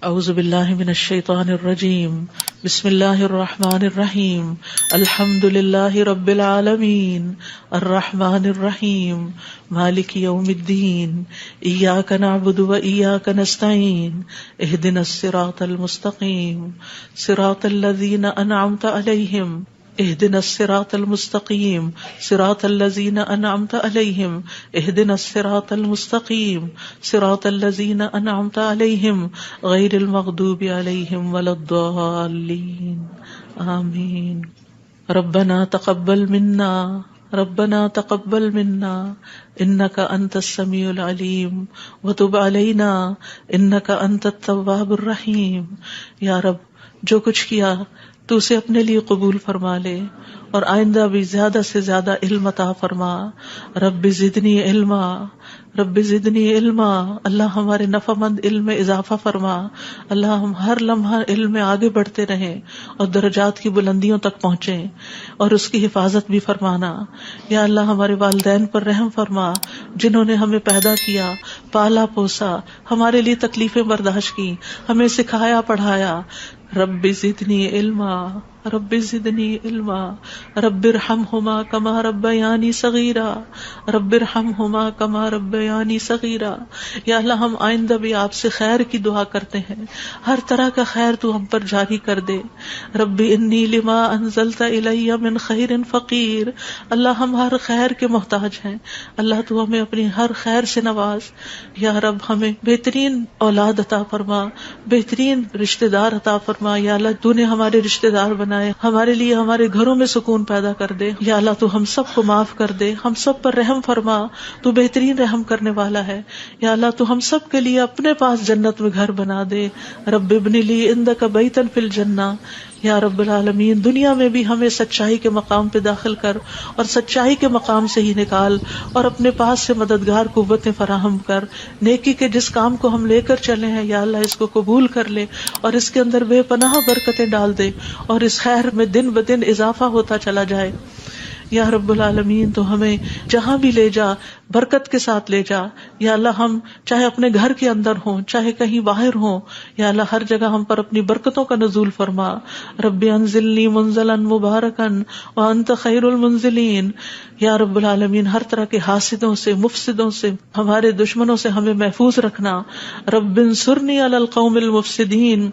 اعوذ باللہ من الشیطان الرجیم بسم اللہ الرحمن الرحیم الحمد للہ رب العالمین الرحمن الرحیم مالک یوم الدین ایاک نعبد و ایاک نستعین اہدنا الصراط المستقیم صراط الذین انعمت علیہم اهدنا الصراط المستقیم صراط الذین انعمت علیہم اهدنا الصراط المستقیم صراط الذین انعمت علیہم غیر المغضوب علیہم ولا الضالین آمین۔ ربنا تقبل منا انک انت السمیع العلیم وتب علینا انک انت التواب الرحیم۔ یا رب، جو کچھ کیا تو اسے اپنے لیے قبول فرما لے اور آئندہ بھی زیادہ سے زیادہ علم عطا فرما۔ رب زدنی علما، اللہ ہمارے نفع مند علم میں اضافہ فرما۔ اللہ ہم ہر لمحہ علم میں آگے بڑھتے رہیں اور درجات کی بلندیوں تک پہنچیں اور اس کی حفاظت بھی فرمانا۔ یا اللہ ہمارے والدین پر رحم فرما، جنہوں نے ہمیں پیدا کیا، پالا پوسا، ہمارے لیے تکلیفیں برداشت کی، ہمیں سکھایا پڑھایا۔ رب زدنی علما رب ارحمہما کما ربیانی صغیرا یا اللہ ہم آئندہ بھی آپ سے خیر کی دعا کرتے ہیں، ہر طرح کا خیر تو ہم پر جاری کر دے۔ رب انی لما انزلت الی من خیر فقیر، اللہ ہم ہر خیر کے محتاج ہیں، اللہ تو ہمیں اپنی ہر خیر سے نواز۔ یا رب ہمیں بہترین اولاد عطا فرما، بہترین رشتہ دار عطا فرما۔ یا اللہ تو نے ہمارے رشتہ دار بنائے، ہمارے لیے ہمارے گھروں میں سکون پیدا کر دے۔ یا اللہ تو ہم سب کو معاف کر دے، ہم سب پر رحم فرما، تو بہترین رحم کرنے والا ہے۔ یا اللہ تو ہم سب کے لیے اپنے پاس جنت میں گھر بنا دے۔ رب ابن لی عندک بیتا فی الجنہ، یا رب العالمین دنیا میں بھی ہمیں سچائی کے مقام پہ داخل کر اور سچائی کے مقام سے ہی نکال، اور اپنے پاس سے مددگار قوتیں فراہم کر۔ نیکی کے جس کام کو ہم لے کر چلے ہیں یا اللہ اس کو قبول کر لے اور اس کے اندر بے پناہ برکتیں ڈال دے اور اس خیر میں دن بدن اضافہ ہوتا چلا جائے۔ یا رب العالمین تو ہمیں جہاں بھی لے جا برکت کے ساتھ لے جا۔ یا اللہ ہم چاہے اپنے گھر کے اندر ہوں چاہے کہیں باہر ہوں، یا اللہ ہر جگہ ہم پر اپنی برکتوں کا نزول فرما۔ رب انزلنی منزلا مبارکا وانت خیر المنزلین۔ یا رب العالمین ہر طرح کے حاسدوں سے، مفسدوں سے، ہمارے دشمنوں سے ہمیں محفوظ رکھنا۔ رب انصرنی علی القوم المفسدین،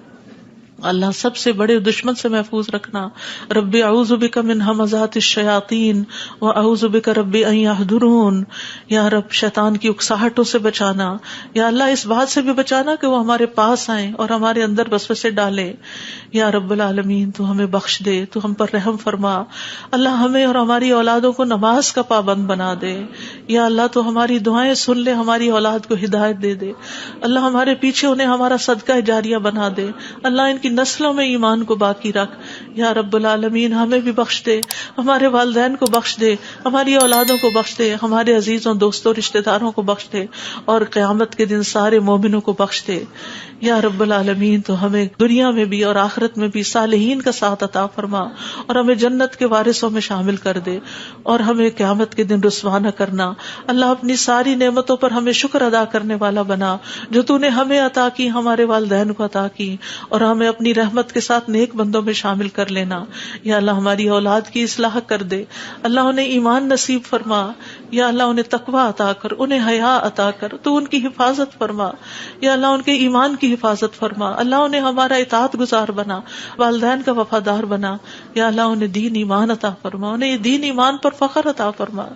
اللہ سب سے بڑے دشمن سے محفوظ رکھنا۔ رب اعوذ بک من ہمزات الشیاطین واعوذ بک رب ان یحضرون، یا رب شیطان کی اکساہٹوں سے بچانا، یا اللہ اس بات سے بھی بچانا کہ وہ ہمارے پاس آئیں اور ہمارے اندر وسوسے ڈالیں۔ یا رب العالمین تو ہمیں بخش دے، تو ہم پر رحم فرما۔ اللہ ہمیں اور ہماری اولادوں کو نماز کا پابند بنا دے۔ یا اللہ تو ہماری دعائیں سن لے، ہماری اولاد کو ہدایت دے دے۔ اللہ ہمارے پیچھے انہیں ہمارا صدقہ جاریہ بنا دے۔ اللہ ان کی نسلوں میں ایمان کو باقی رکھ۔ یا رب العالمین ہمیں بھی بخش دے، ہمارے والدین کو بخش دے، ہماری اولادوں کو بخش دے، ہمارے عزیزوں دوستوں رشتہ داروں کو بخش دے، اور قیامت کے دن سارے مومنوں کو بخش دے۔ یا رب العالمین تو ہمیں دنیا میں بھی اور آخرت میں بھی صالحین کا ساتھ عطا فرما اور ہمیں جنت کے وارثوں میں شامل کر دے، اور ہمیں قیامت کے دن رسوا نہ کرنا۔ اللہ اپنی ساری نعمتوں پر ہمیں شکر ادا کرنے والا بنا، جو تو نے ہمیں عطا کی، ہمارے والدین کو عطا کی، اور ہمیں اپنی رحمت کے ساتھ نیک بندوں میں شامل کر لینا۔ یا اللہ ہماری اولاد کی اصلاح کر دے، اللہ انہیں ایمان نصیب فرما۔ یا اللہ انہیں تقوی عطا کر، انہیں حیا عطا کر، تو ان کی حفاظت فرما۔ یا اللہ ان کے ایمان کی حفاظت فرما، اللہ انہیں ہمارا اطاعت گزار بنا، والدین کا وفادار بنا۔ یا اللہ انہیں دین ایمان عطا فرما، انہیں دین ایمان پر فخر عطا فرما۔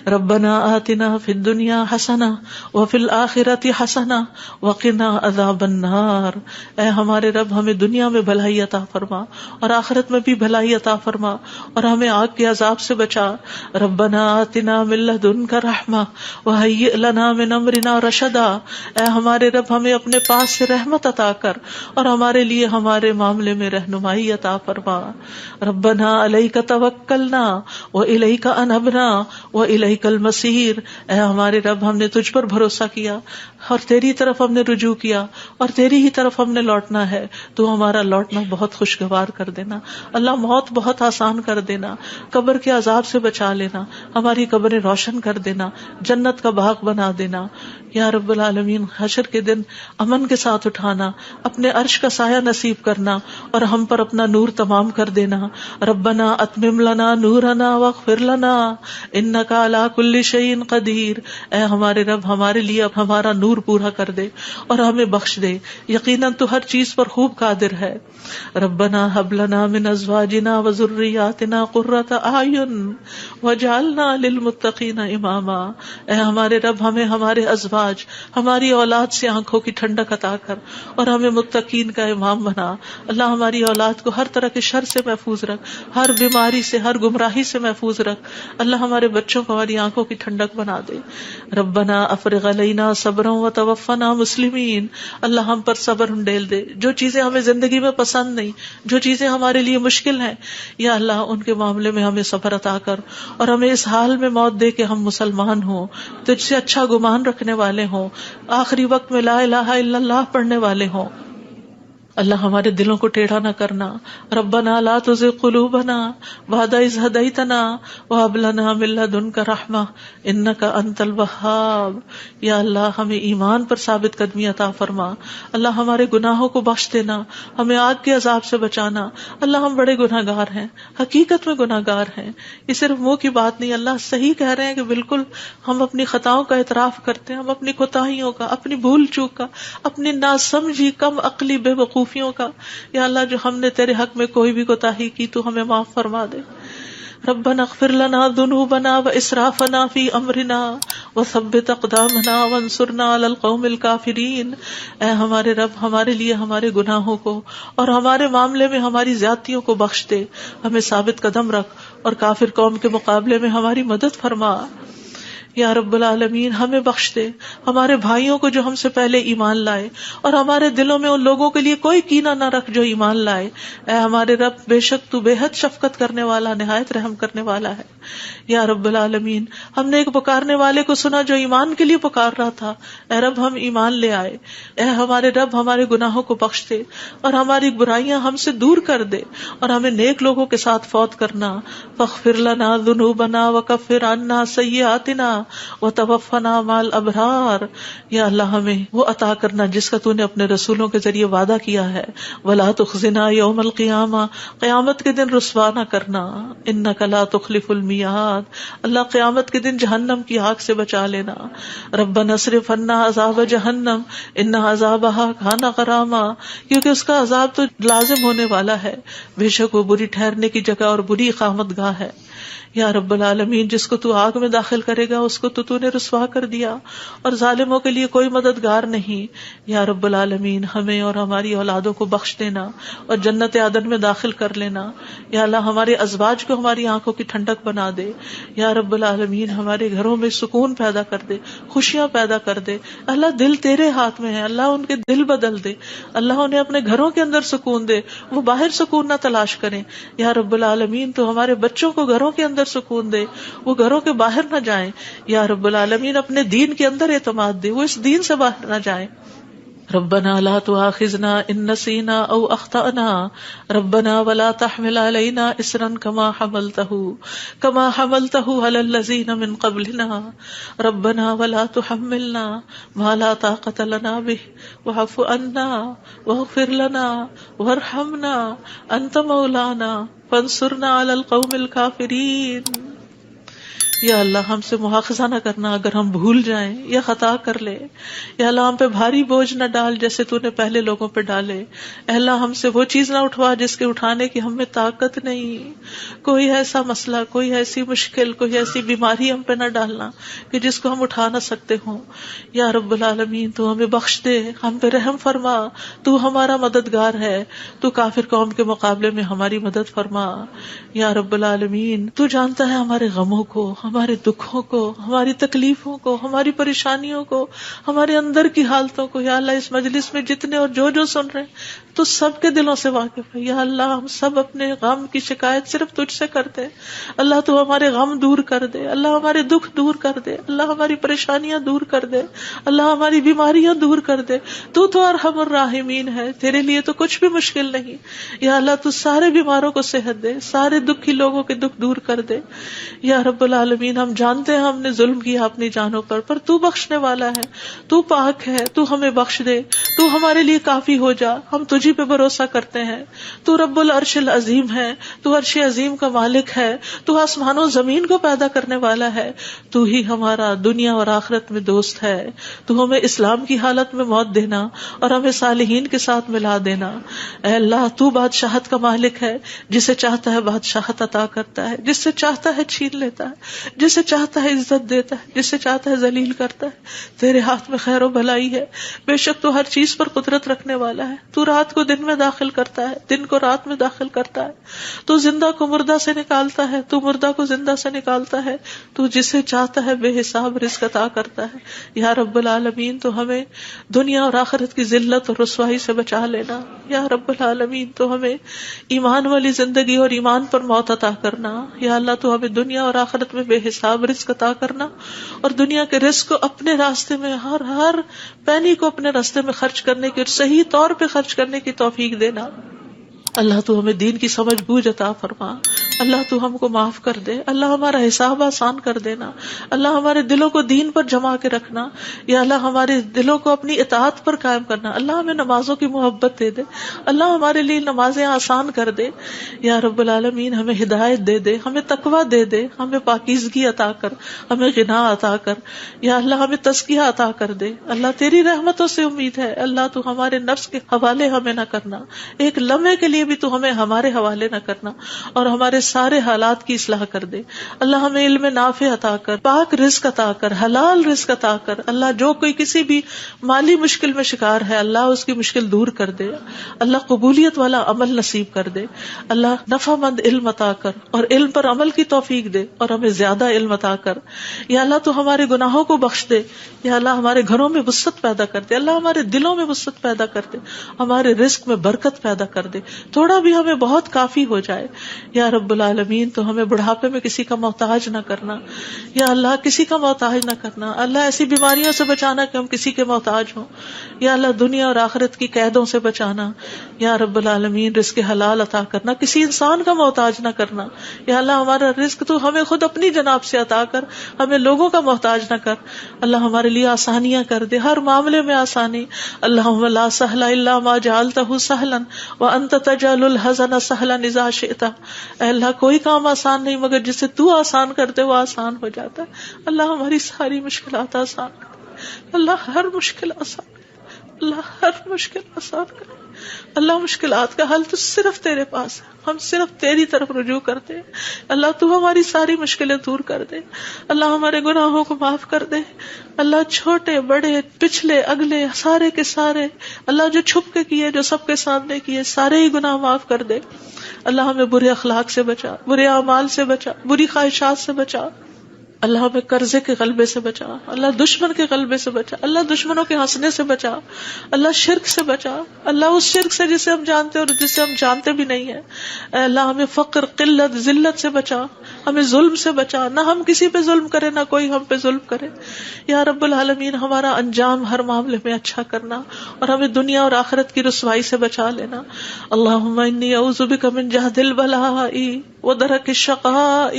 ربنا آتنا فی الدنیا حسنہ وفی الآخرۃ حسنہ وقنا عذاب النار۔ اے ہمارے رب ہمیں دنیا میں بھلائی عطا فرما اور آخرت میں بھی بھلائی عطا فرما، اور ہمیں آگ کے عذاب سے بچا۔ ربنا آتنا من لدنک رحمہ وہیئ لنا من امرنا رشدا۔ اے ہمارے رب ہمیں اپنے پاس سے رحمت عطا کر اور ہمارے لیے ہمارے معاملے میں رہنمائی عطا فرما۔ ربنا علیک توکلنا والیک انبنا والیک المصیر۔ اے ہمارے رب ہم نے تجھ پر بھروسہ کیا، اور تیری طرف ہم نے رجوع کیا اور تیری ہی طرف ہم نے لوٹنا ہے، تو ہمارا لوٹنا بہت خوشگوار کر دینا. اللہ موت بہت آسان کر دینا، قبر کے عذاب سے بچا لینا، ہماری قبریں روشن کر دینا، جنت کا باغ بنا دینا. یا رب العالمین، حشر کے دن امن کے ساتھ اٹھانا، اپنے عرش کا سایہ نصیب کرنا اور ہم پر اپنا نور تمام کر دینا. ربنا اتمم لنا نورنا واغفر لنا انک علی کل شیء قدیر. اے ہمارے رب، ہمارے لیے ہمارا نور پورا کر دے اور ہمیں بخش دے، یقیناً تو ہر چیز پر خوب قادر ہے. ربنا هب لنا من ازواجنا وذرياتنا قرة اعین واجعلنا للمتقین اماما. اے ہمارے رب، ہمیں ہمارے ازواج، ہماری اولاد سے آنکھوں کی ٹھنڈک عطا کر اور ہمیں متقین کا امام بنا. اللہ ہماری اولاد کو ہر طرح کے شر سے محفوظ رکھ، ہر بیماری سے، ہر گمراہی سے محفوظ رکھ. اللہ ہمارے بچوں کو ہماری آنکھوں کی ٹھنڈک بنا دے. ربنا افرغ علینا صبرا وتوفنا مسلمین. اللہ ہم پر صبر انڈیل دے. جو چیزیں ہمیں زندگی میں پسند نہیں، جو چیزیں ہمارے لیے مشکل ہیں، یا اللہ ان کے معاملے میں ہمیں صبر عطا کر اور ہمیں اس حال میں موت دے کہ ہم مسلمان ہوں، تجھ سے اچھا گمان رکھنے والے ہوں، آخری وقت میں لا الہ الا اللہ پڑھنے والے ہوں. اللہ ہمارے دلوں کو ٹیڑھا نہ کرنا. ربنا لا تزغ قلوبنا بعد اذ ہدیتنا وہب لنا من لدنک رحمہ انک انت الوہاب. یا اللہ ہمیں ایمان پر ثابت قدمی عطا فرما. اللہ ہمارے گناہوں کو بخش دینا، ہمیں آگ کے عذاب سے بچانا. اللہ ہم بڑے گناہ گار ہیں، حقیقت میں گناہ گار ہیں، یہ صرف منہ کی بات نہیں. اللہ صحیح کہہ رہے ہیں کہ بالکل ہم اپنی خطاؤں کا اعتراف کرتے ہیں، ہم اپنی کوتاہیوں کا، اپنی بھول چوک کا، اپنی ناسمجھی کم عقلی بے وقوفیوں کا. یا اللہ جو ہم نے تیرے حق میں کوئی بھی کوتاہی کی تو ہمیں معاف فرما دے. ربنا اغفر لنا ذنوبنا واسرافنا فی امرنا وثبت اقدامنا وانصرنا علی القوم الکافرین. اے ہمارے رب، ہمارے لیے ہمارے گناہوں کو اور ہمارے معاملے میں ہماری زیادتیوں کو بخش دے، ہمیں ثابت قدم رکھ اور کافر قوم کے مقابلے میں ہماری مدد فرما. یا رب العالمین، ہمیں بخش دے ہمارے بھائیوں کو جو ہم سے پہلے ایمان لائے، اور ہمارے دلوں میں ان لوگوں کے لیے کوئی کینہ نہ رکھ جو ایمان لائے. اے ہمارے رب، بے شک تو بے حد شفقت کرنے والا، نہایت رحم کرنے والا ہے. یا رب العالمین، ہم نے ایک پکارنے والے کو سنا جو ایمان کے لیے پکار رہا تھا. اے رب، ہم ایمان لے آئے. اے ہمارے رب، ہمارے گناہوں کو بخش دے اور ہماری برائیاں ہم سے دور کر دے اور ہمیں نیک لوگوں کے ساتھ فوت کرنا. فاغفر لنا ذنوبنا وکفر عنا سیئاتنا وتوفنا مع الابرار. یا اللہ ہمیں وہ عطا کرنا جس کا تو نے اپنے رسولوں کے ذریعے وعدہ کیا ہے. ولا تخزنا یوم القیامہ، قیامت کے دن رسوا نہ کرنا. انک لا تخلف المیعاد، اللہ قیامت کے دن جہنم کی آگ سے بچا لینا. ربنا اصرف عنا عذاب جہنم ان عذابها کان غراما، کیونکہ اس کا عذاب تو لازم ہونے والا ہے، بے شک وہ بری ٹھہرنے کی جگہ اور بری اقامت گاہ ہے. یا رب العالمین، جس کو تو آگ میں داخل کرے گا اس کو تو نے رسوا کر دیا، اور ظالموں کے لیے کوئی مددگار نہیں. یا رب العالمین، ہمیں اور ہماری اولادوں کو بخش دینا اور جنت عدن میں داخل کر لینا. یا اللہ ہمارے ازواج کو ہماری آنکھوں کی ٹھنڈک بنا دے. یا رب العالمین، ہمارے گھروں میں سکون پیدا کر دے، خوشیاں پیدا کر دے. اللہ دل تیرے ہاتھ میں ہے، اللہ ان کے دل بدل دے، اللہ انہیں اپنے گھروں کے اندر سکون دے، وہ باہر سکون نہ تلاش کریں. یا رب العالمین، تو ہمارے بچوں کو گھروں کے اندر سکون دے، وہ گھروں کے باہر نہ جائیں. یا رب العالمین، اپنے دین کے اندر اعتماد دے، وہ اس دین سے باہر نہ جائیں. ربنا لا تؤاخذنا ان نسينا او اخطأنا ربنا ولا تحمل علينا اصرا كما حملته على الذين من قبلنا ربنا ولا تحملنا ما لا طاقة لنا به واعف عنا واغفر لنا وارحمنا انت مولانا فانصرنا على القوم الكافرين. یا اللہ ہم سے مواخذہ نہ کرنا اگر ہم بھول جائیں یا خطا کر لیں. یا اللہ ہم پہ بھاری بوجھ نہ ڈال جیسے تو نے پہلے لوگوں پہ ڈالے. اے اللہ ہم سے وہ چیز نہ اٹھوا جس کے اٹھانے کی ہم میں طاقت نہیں. کوئی ایسا مسئلہ، کوئی ایسی مشکل، کوئی ایسی بیماری ہم پہ نہ ڈالنا کہ جس کو ہم اٹھا نہ سکتے ہوں. یا رب العالمین، تو ہمیں بخش دے، ہم پہ رحم فرما، تو ہمارا مددگار ہے، تو کافر قوم کے مقابلے میں ہماری مدد فرما. یا رب العالمین، تو جانتا ہے ہمارے غموں کو، ہم ہمارے دکھوں کو، ہماری تکلیفوں کو، ہماری پریشانیوں کو، ہمارے اندر کی حالتوں کو یا اللہ اس مجلس میں جتنے اور جو سن رہے ہیں تو سب کے دلوں سے واقف ہے یا اللہ. ہم سب اپنے غم کی شکایت صرف تجھ سے کرتے ہیں. اللہ تو ہمارے غم دور کر دے، اللہ ہمارے دکھ دور کر دے، اللہ ہماری پریشانیاں دور کر دے، اللہ ہماری بیماریاں دور کر دے. تو ارحم الراحمین ہے، تیرے لیے تو کچھ بھی مشکل نہیں. یا اللہ تو سارے بیماروں کو صحت دے، سارے دکھی لوگوں کے دکھ دور کر دے. یا رب العالمین ہم جانتے ہیں ہم نے ظلم کیا اپنی جانوں پر تو بخشنے والا ہے، تو پاک ہے، تو ہمیں بخش دے، تو ہمارے لیے کافی ہو جا. ہم تجھی پہ بھروسہ کرتے ہیں. تو رب العرش العظیم ہے، تو عرش عظیم کا مالک ہے، تو آسمان و زمین کو پیدا کرنے والا ہے. تو ہی ہمارا دنیا اور آخرت میں دوست ہے. تو ہمیں اسلام کی حالت میں موت دینا اور ہمیں صالحین کے ساتھ ملا دینا. اے اللہ تو بادشاہت کا مالک ہے، جسے چاہتا ہے بادشاہت عطا کرتا ہے، جس سے چاہتا ہے چھین لیتا ہے، جسے چاہتا ہے عزت دیتا ہے، جسے چاہتا ہے ذلیل کرتا ہے. تیرے ہاتھ میں خیر و بھلائی ہے. بے شک تو ہر چیز پر قدرت رکھنے والا ہے. تو رات کو دن میں داخل کرتا ہے، دن کو رات میں داخل کرتا ہے. تو زندہ کو مردہ سے نکالتا ہے، تو مردہ کو زندہ سے نکالتا ہے. تو جسے چاہتا ہے بے حساب رزق عطا کرتا ہے. یا رب العالمین تو ہمیں دنیا اور آخرت کی ذلت اور رسوائی سے بچا لینا. یا رب العالمین تو ہمیں ایمان والی زندگی اور ایمان پر موت عطا کرنا. یا اللہ تو ہمیں دنیا اور آخرت میں بے حساب رزق عطا کرنا اور دنیا کے رزق کو اپنے راستے میں ہر پینی کو اپنے راستے میں خرچ کرنے کی اور صحیح طور پہ خرچ کرنے کی توفیق دینا. اللہ تو ہمیں دین کی سمجھ بوجھ عطا فرما. اللہ تو ہم کو معاف کر دے. اللہ ہمارا حساب آسان کر دینا. اللہ ہمارے دلوں کو دین پر جما کے رکھنا. یا اللہ ہمارے دلوں کو اپنی اطاعت پر قائم کرنا. اللہ ہمیں نمازوں کی محبت دے دے. اللہ ہمارے لیے نمازیں آسان کر دے. یا رب العالمین ہمیں ہدایت دے دے، ہمیں تقویٰ دے دے، ہمیں پاکیزگی عطا کر، ہمیں غنا عطا کر. یا اللہ ہمیں تزکیہ عطا کر دے. اللہ تیری رحمتوں سے امید ہے. اللہ تو ہمارے نفس کے حوالے ہمیں نہ کرنا، ایک لمحے کے لیے بھی تو ہمیں ہمارے حوالے نہ کرنا اور ہمارے سارے حالات کی اصلاح کر دے. اللہ ہمیں علم نافع عطا کر، پاک رزق عطا کر، حلال رزق عطا کر. اللہ جو کوئی کسی بھی مالی مشکل میں شکار ہے اللہ اس کی مشکل دور کر دے. اللہ قبولیت والا عمل نصیب کر دے. اللہ نفع مند علم عطا کر اور علم پر عمل کی توفیق دے اور ہمیں زیادہ علم عطا کر. یا اللہ تو ہمارے گناہوں کو بخش دے. یا اللہ ہمارے گھروں میں وسعت پیدا کر دے. اللہ ہمارے دلوں میں وسعت پیدا کر دے، ہمارے رزق میں برکت پیدا کر دے. تھوڑا بھی ہمیں بہت کافی ہو جائے. یا رب العالمین تو ہمیں بڑھاپے میں کسی کا محتاج نہ کرنا. یا اللہ کسی کا محتاج نہ کرنا. اللہ ایسی بیماریوں سے بچانا کہ ہم کسی کے محتاج ہوں. یا اللہ دنیا اور آخرت کی قیدوں سے بچانا. یا رب العالمین رزق حلال عطا کرنا، کسی انسان کا محتاج نہ کرنا. یا اللہ ہمارا رزق تو ہمیں خود اپنی جناب سے عطا کر، ہمیں لوگوں کا محتاج نہ کر. اللہ ہمارے لیے آسانیاں کر دے، ہر معاملے میں آسانی. اللہم لا سہل الا ما جعلتہ سہلا وانت تجعل الحزن سہلا اذا شئت. اے اللہ کوئی کام آسان نہیں مگر جسے تو آسان کرتے وہ آسان ہو جاتا ہے. اللہ ہماری ساری مشکلات آسان کر. اللہ ہر مشکل آسان کر. اللہ ہر مشکل آسان کر. اللہ مشکلات کا حل تو صرف تیرے پاس ہے، ہم صرف تیری طرف رجوع کرتے ہیں. اللہ تو ہماری ساری مشکلیں دور کر دے. اللہ ہمارے گناہوں کو معاف کر دے. اللہ چھوٹے بڑے پچھلے اگلے سارے کے سارے اللہ جو چھپ کے کیے جو سب کے سامنے کیے سارے ہی گناہ معاف کر دے. اللہ ہمیں برے اخلاق سے بچا، برے اعمال سے بچا، بری خواہشات سے بچا. اللہ ہمیں قرضے کے غلبے سے بچا. اللہ دشمن کے غلبے سے بچا. اللہ دشمنوں کے ہنسنے سے بچا. اللہ شرک سے بچا. اللہ اس شرک سے جسے ہم جانتے اور جسے ہم جانتے بھی نہیں ہیں. اے اللہ ہمیں فقر، قلت، ذلت سے بچا. ہمیں ظلم سے بچا، نہ ہم کسی پہ ظلم کرے نہ کوئی ہم پہ ظلم کرے. یا رب العالمین ہمارا انجام ہر معاملے میں اچھا کرنا اور ہمیں دنیا اور آخرت کی رسوائی سے بچا لینا. اللہم انی اعوذ بک من جہد البلاء ودرک الشقاء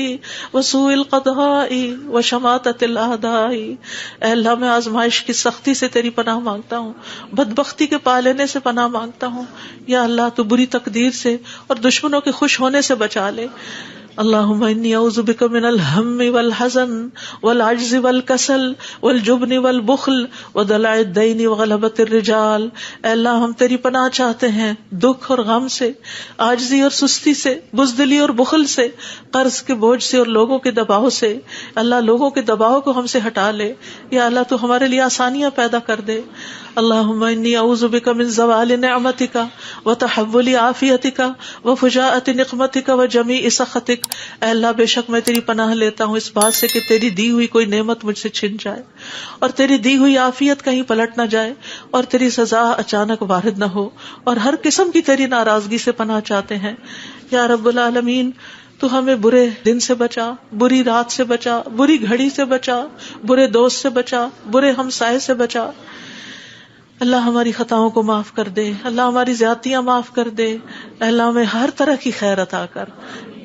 وسوء القضاء وشماتۃ الاعداء. اے اللہ میں آزمائش کی سختی سے تیری پناہ مانگتا ہوں، بدبختی کے پا لینے سے پناہ مانگتا ہوں. یا اللہ تو بری تقدیر سے اور دشمنوں کے خوش ہونے سے بچا لے. اللہم انی اعوذ بک من الہم والحزن والعجز والکسل والجبن والبخل ودلع الدین وغلبۃ الرجال. اے اللہ ہم تیری پناہ چاہتے ہیں دکھ اور غم سے، عاجزی اور سستی سے، بزدلی اور بخل سے، قرض کے بوجھ سے اور لوگوں کے دباؤ سے. اللہ لوگوں کے دباؤ کو ہم سے ہٹا لے. یا اللہ تو ہمارے لیے آسانیاں پیدا کر دے. اللہم انی اعوذ بک من زوال نعمتک وتحول عافیتک وفجاءۃ نقمتک وجمیع سخطک. اے اللہ بے شک میں تیری پناہ لیتا ہوں اس بات سے کہ تیری دی ہوئی کوئی نعمت مجھ سے چھن جائے اور تیری دی ہوئی عافیت کہیں پلٹ نہ جائے اور تیری سزا اچانک وارد نہ ہو، اور ہر قسم کی تیری ناراضگی سے پناہ چاہتے ہیں یا رب العالمین. تو ہمیں برے دن سے بچا، بری رات سے بچا، بری گھڑی سے بچا، برے دوست سے بچا، برے ہمسائے سے بچا. اللہ ہماری خطاؤں کو معاف کر دے، اللہ ہماری زیادتیاں معاف کر دے. اللہ ہمیں ہر طرح کی خیر عطا کر،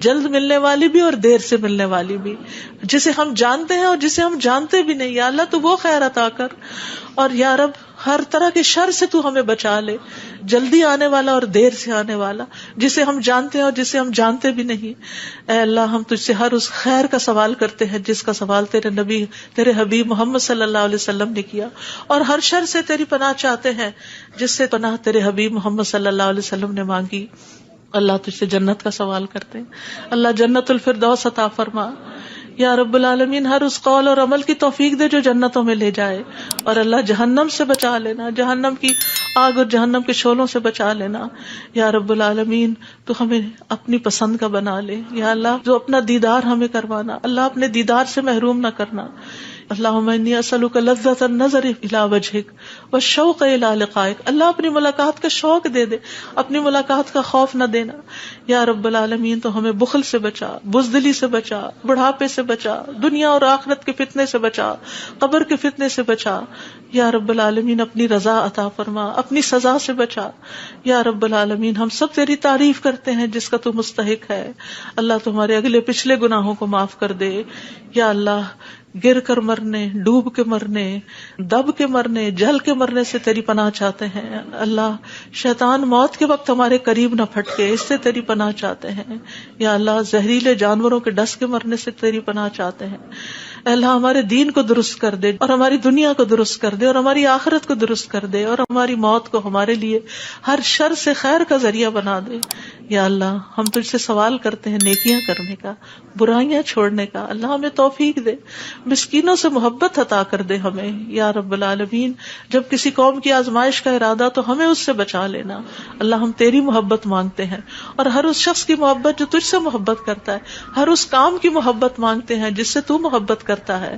جلد ملنے والی بھی اور دیر سے ملنے والی بھی، جسے ہم جانتے ہیں اور جسے ہم جانتے بھی نہیں. یا اللہ تو وہ خیر عطا کر، اور یا رب ہر طرح کے شر سے تو ہمیں بچا لے، جلدی آنے والا اور دیر سے آنے والا، جسے ہم جانتے ہیں اور جسے ہم جانتے بھی نہیں. اے اللہ ہم تجھ سے ہر اس خیر کا سوال کرتے ہیں جس کا سوال تیرے نبی، تیرے حبیب محمد صلی اللہ علیہ وسلم نے کیا، اور ہر شر سے تیری پناہ چاہتے ہیں جس سے پناہ تیرے حبیب محمد صلی اللہ علیہ وسلم نے مانگی. اللہ تجھ سے جنت کا سوال کرتے ہیں، اللہ جنت الفردوس عطا فرما. یا رب العالمین ہر اس قول اور عمل کی توفیق دے جو جنتوں میں لے جائے، اور اللہ جہنم سے بچا لینا، جہنم کی آگ اور جہنم کے شعلوں سے بچا لینا. یا رب العالمین تو ہمیں اپنی پسند کا بنا لے. یا اللہ جو اپنا دیدار ہمیں کروانا، اللہ اپنے دیدار سے محروم نہ کرنا. اللہم انی اسألک لذۃ النظر الی وجہک والشوق الی لقائک. اللہ اپنی ملاقات کا شوق دے دے، اپنی ملاقات کا خوف نہ دینا. یا رب العالمین تو ہمیں بخل سے بچا، بزدلی سے بچا، بڑھاپے سے بچا، دنیا اور آخرت کے فتنے سے بچا، قبر کے فتنے سے بچا. یا رب العالمین اپنی رضا عطا فرما، اپنی سزا سے بچا. یا رب العالمین ہم سب تیری تعریف کرتے ہیں جس کا تو مستحق ہے. اللہ تمہارے اگلے پچھلے گناہوں کو معاف کر دے. یا اللہ گر کر مرنے، ڈوب کے مرنے، دب کے مرنے، جل کے مرنے سے تیری پناہ چاہتے ہیں. اللہ شیطان موت کے وقت ہمارے قریب نہ پھٹکے، اس سے تیری پناہ چاہتے ہیں. یا اللہ زہریلے جانوروں کے ڈس کے مرنے سے تیری پناہ چاہتے ہیں. اے اللہ ہمارے دین کو درست کر دے، اور ہماری دنیا کو درست کر دے، اور ہماری آخرت کو درست کر دے، اور ہماری موت کو ہمارے لیے ہر شر سے خیر کا ذریعہ بنا دے. یا اللہ ہم تجھ سے سوال کرتے ہیں نیکیاں کرنے کا، برائیاں چھوڑنے کا. اللہ ہمیں توفیق دے، مسکینوں سے محبت عطا کر دے ہمیں. یا رب العالمین جب کسی قوم کی آزمائش کا ارادہ تو ہمیں اس سے بچا لینا. اللہ ہم تیری محبت مانگتے ہیں، اور ہر اس شخص کی محبت جو تجھ سے محبت کرتا ہے، ہر اس کام کی محبت مانگتے ہیں جس سے تو محبت کرتا ہے.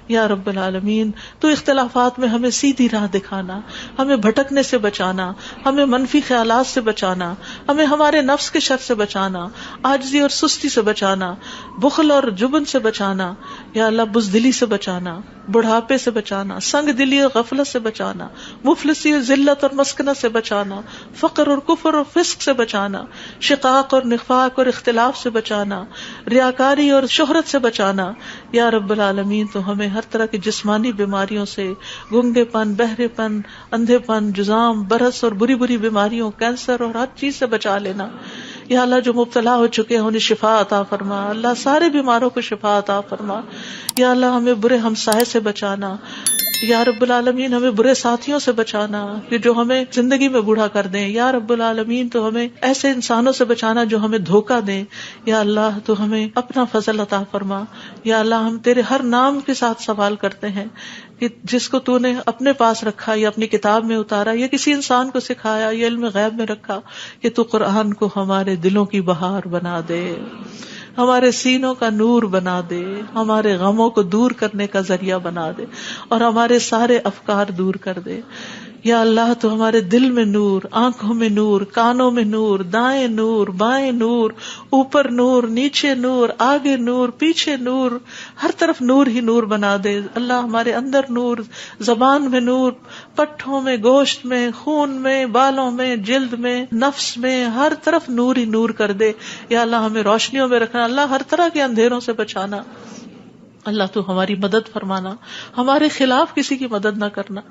یا رب العالمین تو اختلافات میں ہمیں سیدھی راہ دکھانا، ہمیں بھٹکنے سے بچانا، ہمیں منفی خیالات سے بچانا، ہمیں ہمارے نفس کے شر سے بچانا، عاجزی اور سستی سے بچانا، بخل اور جبن سے بچانا. یا اللہ بزدلی سے بچانا، بڑھاپے سے بچانا، سنگ دلی اور غفلت سے بچانا، مفلسی اور ذلت اور مسکنت سے بچانا، فقر اور کفر اور فسق سے بچانا، شقاق اور نفاق اور اختلاف سے بچانا، ریاکاری اور شہرت سے بچانا. یا رب العالمین تو ہمیں ہر طرح کی جسمانی بیماریوں سے، گنگے پن، بہرے پن، اندھے پن، جزام، برس اور بری بری بیماریوں، کینسر اور ہر چیز سے بچا لینا. یا اللہ جو مبتلا ہو چکے ہیں انہیں شفا عطا فرما. اللہ سارے بیماروں کو شفا عطا فرما. یا اللہ ہمیں برے ہمسائے سے بچانا. یا رب العالمین ہمیں برے ساتھیوں سے بچانا کہ جو ہمیں زندگی میں بوڑھا کر دیں. یا رب العالمین تو ہمیں ایسے انسانوں سے بچانا جو ہمیں دھوکہ دیں. یا اللہ تو ہمیں اپنا فضل عطا فرما. یا اللہ ہم تیرے ہر نام کے ساتھ سوال کرتے ہیں کہ جس کو تو نے اپنے پاس رکھا یا اپنی کتاب میں اتارا یا کسی انسان کو سکھایا یا علم غیب میں رکھا، کہ تو قرآن کو ہمارے دلوں کی بہار بنا دے، ہمارے سینوں کا نور بنا دے، ہمارے غموں کو دور کرنے کا ذریعہ بنا دے، اور ہمارے سارے افکار دور کر دے. یا اللہ تو ہمارے دل میں نور، آنکھوں میں نور، کانوں میں نور، دائیں نور، بائیں نور، اوپر نور، نیچے نور، آگے نور، پیچھے نور، ہر طرف نور ہی نور بنا دے. اللہ ہمارے اندر نور، زبان میں نور، پٹھوں میں، گوشت میں، خون میں، بالوں میں، جلد میں، نفس میں، ہر طرف نور ہی نور کر دے. یا اللہ ہمیں روشنیوں میں رکھنا، اللہ ہر طرح کے اندھیروں سے بچانا. اللہ تو ہماری مدد فرمانا، ہمارے خلاف کسی کی مدد نہ کرنا.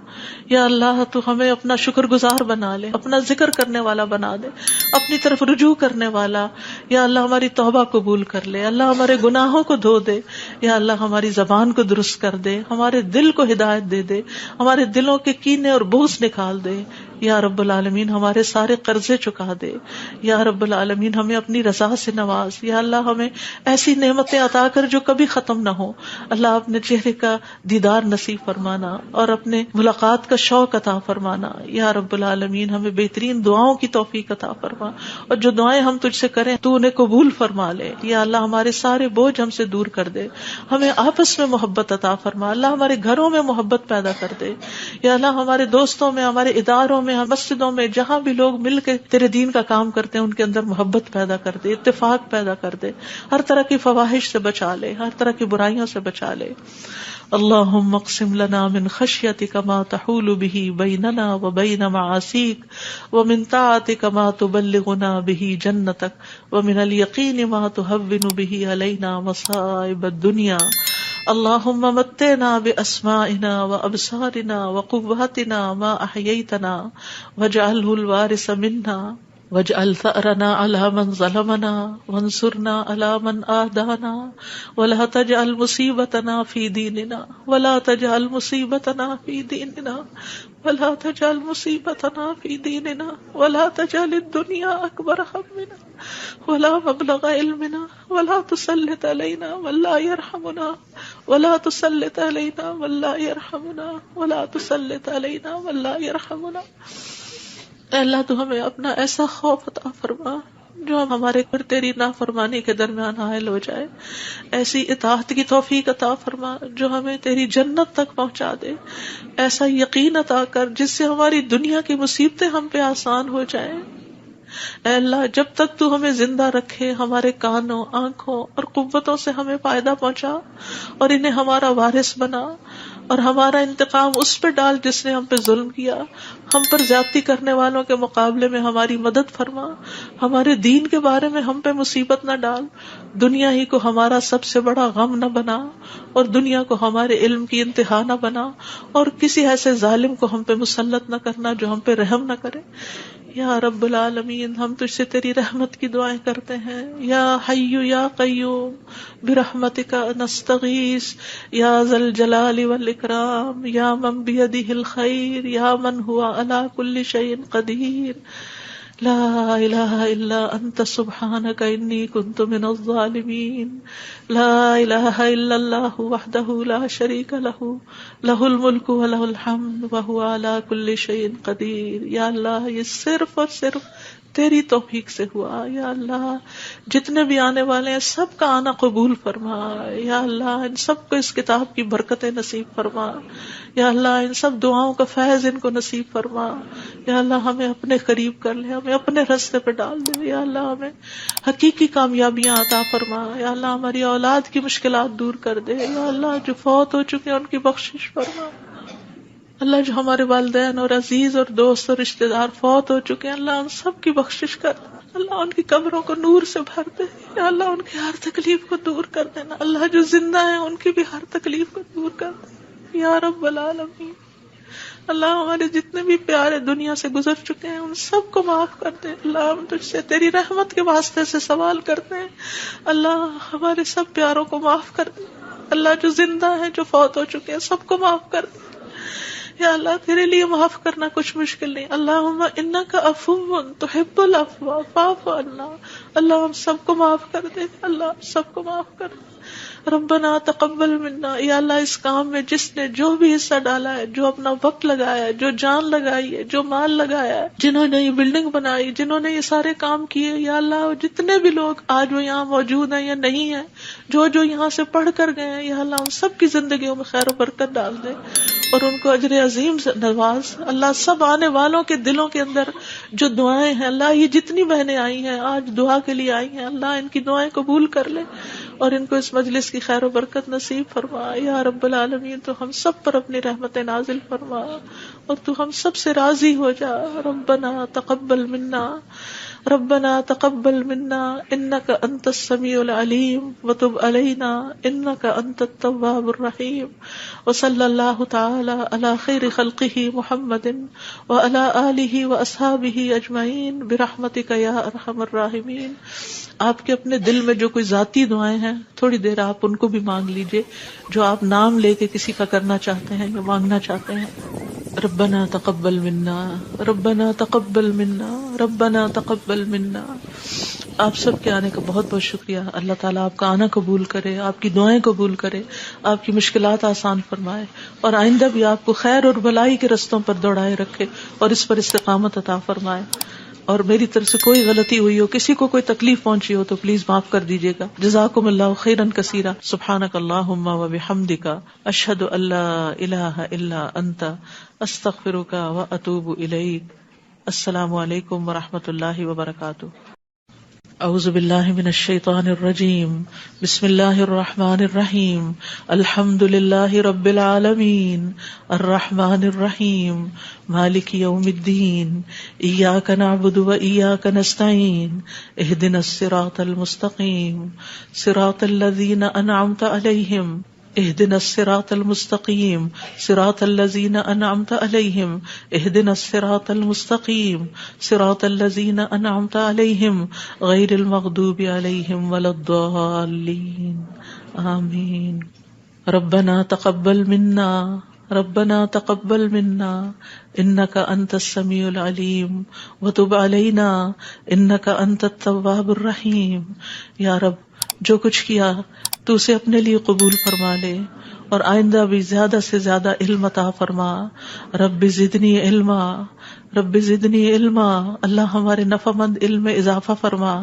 یا اللہ تو ہمیں اپنا شکر گزار بنا لے، اپنا ذکر کرنے والا بنا دے، اپنی طرف رجوع کرنے والا. یا اللہ ہماری توبہ قبول کر لے، اللہ ہمارے گناہوں کو دھو دے. یا اللہ ہماری زبان کو درست کر دے، ہمارے دل کو ہدایت دے دے، ہمارے دلوں کے کینے اور بغض نکال دے. یا رب العالمین ہمارے سارے قرضے چکا دے. یا رب العالمین ہمیں اپنی رضا سے نواز. یا اللہ ہمیں ایسی نعمتیں عطا کر جو کبھی ختم نہ ہو. اللہ اپنے چہرے کا دیدار نصیب فرمانا اور اپنے ملاقات کا شوق عطا فرمانا. یا رب العالمین ہمیں بہترین دعاؤں کی توفیق عطا فرما, اور جو دعائیں ہم تجھ سے کریں تو انہیں قبول فرما لے. یا اللہ ہمارے سارے بوجھ ہم سے دور کر دے, ہمیں آپس میں محبت عطا فرما. اللہ ہمارے گھروں میں محبت پیدا کر دے. یا اللہ ہمارے دوستوں میں, ہمارے اداروں میں, مسجدوں میں, جہاں بھی لوگ مل کے تیرے دین کا کام کرتے ہیں ان کے اندر محبت پیدا کر دے, اتفاق پیدا کر دے, ہر طرح کی فواحش سے بچا لے, ہر طرح کی برائیوں سے بچا لے. اللہم اقسم لنا من خشیتک ما تحول به بیننا وبین معاصیک ومن طاعتک ما تبلغنا به جنتک ومن الیقین ما تهون به علینا مصائب الدنیا. اللہم متعنا باسمائنا وابصارنا وقواتنا ما احییتنا واجعلہ الوارث منا واجعل ثأرنا على من ظلمنا وانصرنا على من آدانا ولا تجعل مصیبتنا فی دیننا ولا تجعل مصیبتنا فی دیننا ولا تجعل مصیبتنا فی دیننا ولا تجعل الدنیا اکبر همنا ولا مبلغ علمنا ولا تسلط علینا من لا یرحمنا ولا تسلط علینا من لا یرحمنا ولا تسلط علینا من لا یرحمنا. اے اللہ تو ہمیں اپنا ایسا خوف عطا فرما جو ہمارے اور تیری نافرمانی کے درمیان حائل ہو جائے, ایسی اطاعت کی توفیق عطا فرما جو ہمیں تیری جنت تک پہنچا دے, ایسا یقین عطا کر جس سے ہماری دنیا کی مصیبتیں ہم پہ آسان ہو جائیں. اے اللہ جب تک تو ہمیں زندہ رکھے ہمارے کانوں, آنکھوں اور قوتوں سے ہمیں فائدہ پہنچا اور انہیں ہمارا وارث بنا, اور ہمارا انتقام اس پہ ڈال جس نے ہم پہ ظلم کیا, ہم پر زیادتی کرنے والوں کے مقابلے میں ہماری مدد فرما, ہمارے دین کے بارے میں ہم پہ مصیبت نہ ڈال, دنیا ہی کو ہمارا سب سے بڑا غم نہ بنا اور دنیا کو ہمارے علم کی انتہا نہ بنا, اور کسی ایسے ظالم کو ہم پہ مسلط نہ کرنا جو ہم پہ رحم نہ کرے. یا رب العالمین ہم تجھ سے تیری رحمت کی دعائیں کرتے ہیں. یا حی یا قیوم برحمتک نستغیث یا ذا الجلال والاکرام یا من بیدہ الخیر یا من ہوا علی کل شیء قدیر. لا الہ الا انت سبحانک انی کنت من الظالمین. لا الہ الا اللہ وحدہ لا شریک لہ لہ الملک ولہ الحمد وہو علی کل شیء قدیر. یا اللہ یہ صرف اور صرف تیری توفیق سے ہوا. یا اللہ جتنے بھی آنے والے ہیں سب کا آنا قبول فرما. یا اللہ ان سب کو اس کتاب کی برکتیں نصیب فرما. یا اللہ ان سب دعاؤں کا فیض ان کو نصیب فرما. یا اللہ ہمیں اپنے قریب کر لے, ہمیں اپنے راستے پہ ڈال دے. یا اللہ ہمیں حقیقی کامیابیاں عطا فرما. یا اللہ ہماری اولاد کی مشکلات دور کر دے. یا اللہ جو فوت ہو چکے ہیں ان کی بخشش فرما. اللہ جو ہمارے والدین اور عزیز اور دوست اور رشتہ دار فوت ہو چکے ہیں اللہ ان سب کی بخشش کر. اللہ ان کی قبروں کو نور سے بھر دے. یا اللہ ان کی ہر تکلیف کو دور کر دینا. اللہ جو زندہ ہیں ان کی بھی ہر تکلیف کو دور کر دے. یا رب العالمین اللہ ہمارے جتنے بھی پیارے دنیا سے گزر چکے ہیں ان سب کو معاف کر دے. اللہ ہم تجھ سے تیری رحمت کے واسطے سے سوال کرتے ہیں, اللہ ہمارے سب پیاروں کو معاف کر دے. اللہ جو زندہ ہیں جو فوت ہو چکے ہیں سب کو معاف کر دے. یا اللہ تیرے لیے معاف کرنا کچھ مشکل نہیں. اللہم انک عفو تحب العفو فاعف عنا. اللہ ہم سب کو معاف کر دے. اللہ سب کو معاف کر دے. ربنا تقبل منا. یا اللہ اس کام میں جس نے جو بھی حصہ ڈالا ہے, جو اپنا وقت لگایا ہے, جو جان لگائی ہے, جو مال لگایا ہے, جنہوں نے یہ بلڈنگ بنائی, جنہوں نے یہ سارے کام کیے, یا اللہ جتنے بھی لوگ آج وہ یہاں موجود ہیں یا نہیں ہیں, جو یہاں سے پڑھ کر گئے ہیں, یا اللہ ان سب کی زندگیوں میں خیر و برکت ڈال دے اور ان کو اجر عظیم سے نواز. اللہ سب آنے والوں کے دلوں کے اندر جو دعائیں ہیں, اللہ یہ جتنی بہنیں آئی ہیں آج دعا کے لیے آئی ہیں, اللہ ان کی دعائیں قبول کر لے اور ان کو اس مجلس کی خیر و برکت نصیب فرما. یا رب العالمین تو ہم سب پر اپنی رحمت نازل فرما اور تو ہم سب سے راضی ہو جا. ربنا تقبل منا ربنا تقبل منا انك انت السميع العليم وتب علينا انك انت التواب الرحيم. وصلى الله تعالى على خير خلقه محمد وعلى آله واصحابه اجمعين برحمتك يا ارحم الراحمين. آپ کے اپنے دل میں جو کوئی ذاتی دعائیں ہیں تھوڑی دیر آپ ان کو بھی مانگ لیجئے, جو آپ نام لے کے کسی کا کرنا چاہتے ہیں یا مانگنا چاہتے ہیں. ربنا تقبل منا، ربنا تقبل منا، ربنا تقبل منا۔ آپ سب کے آنے کا بہت بہت شکریہ۔ اللہ تعالیٰ آپ کا آنا قبول کرے، آپ کی دعائیں قبول کرے، آپ کی مشکلات آسان فرمائے، اور آئندہ بھی آپ کو خیر اور بھلائی کے رستوں پر دوڑائے رکھے اور اس پر استقامت عطا فرمائے۔ اور میری طرف سے کوئی غلطی ہوئی ہو، کسی کو کوئی تکلیف پہنچی ہو تو پلیز معاف کر دیجیے گا۔ جزاکم اللہ خیرا کثیرا۔ سبحانک اللہم و بحمدک، اشہد ان لا الہ الا انت، استغفرک و اتوب الیک۔ السلام علیکم و رحمۃ اللہ وبرکاتہ۔ اعوذ باللہ من الشیطان الرجیم، بسم اللہ الرحمن الرحیم، الحمد للہ رب العالمین، الرحمن الرحیم، مالک یوم الدین، ایاک نعبد و ایاک نستعین، اہدنا الصراط المستقیم، صراط الذین انعمت علیہم، اہدنا الصراط المستقیم، صراط الذین انعمت علیہم، اہدنا الصراط المستقیم، صراط الذین انعمت علیہم، غیر المغضوب علیہم ولا الضالین، آمین۔ ربنا تقبل منا، ربنا تقبل منا انک انت السمیع العلیم وتب علینا انک انت التواب الرحیم۔ یا رب، جو کچھ کیا تو اسے اپنے لیے قبول فرما لے، اور آئندہ بھی زیادہ سے زیادہ علم عطا فرما۔ رب زدنی علما، رب زدنی علما۔ اللہ ہمارے نفع مند علم میں اضافہ فرما۔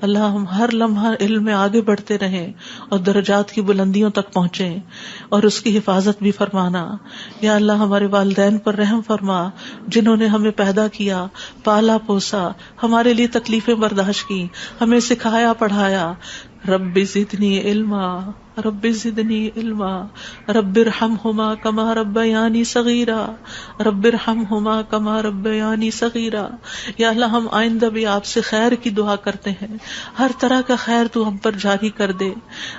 اللہ ہم ہر لمحہ علم میں آگے بڑھتے رہیں اور درجات کی بلندیوں تک پہنچیں، اور اس کی حفاظت بھی فرمانا۔ یا اللہ ہمارے والدین پر رحم فرما، جنہوں نے ہمیں پیدا کیا، پالا پوسا، ہمارے لیے تکلیفیں برداشت کی، ہمیں سکھایا پڑھایا۔ رب زدنی علما، رب زدنی علما، رب ارحمہما کما ربیانی صغیرا، رب ارحمہما کما ربیانی صغیرا۔ یا اللہ ہم آئندہ بھی آپ سے خیر کی دعا کرتے ہیں، ہر طرح کا خیر تو ہم پر جاری کر دے۔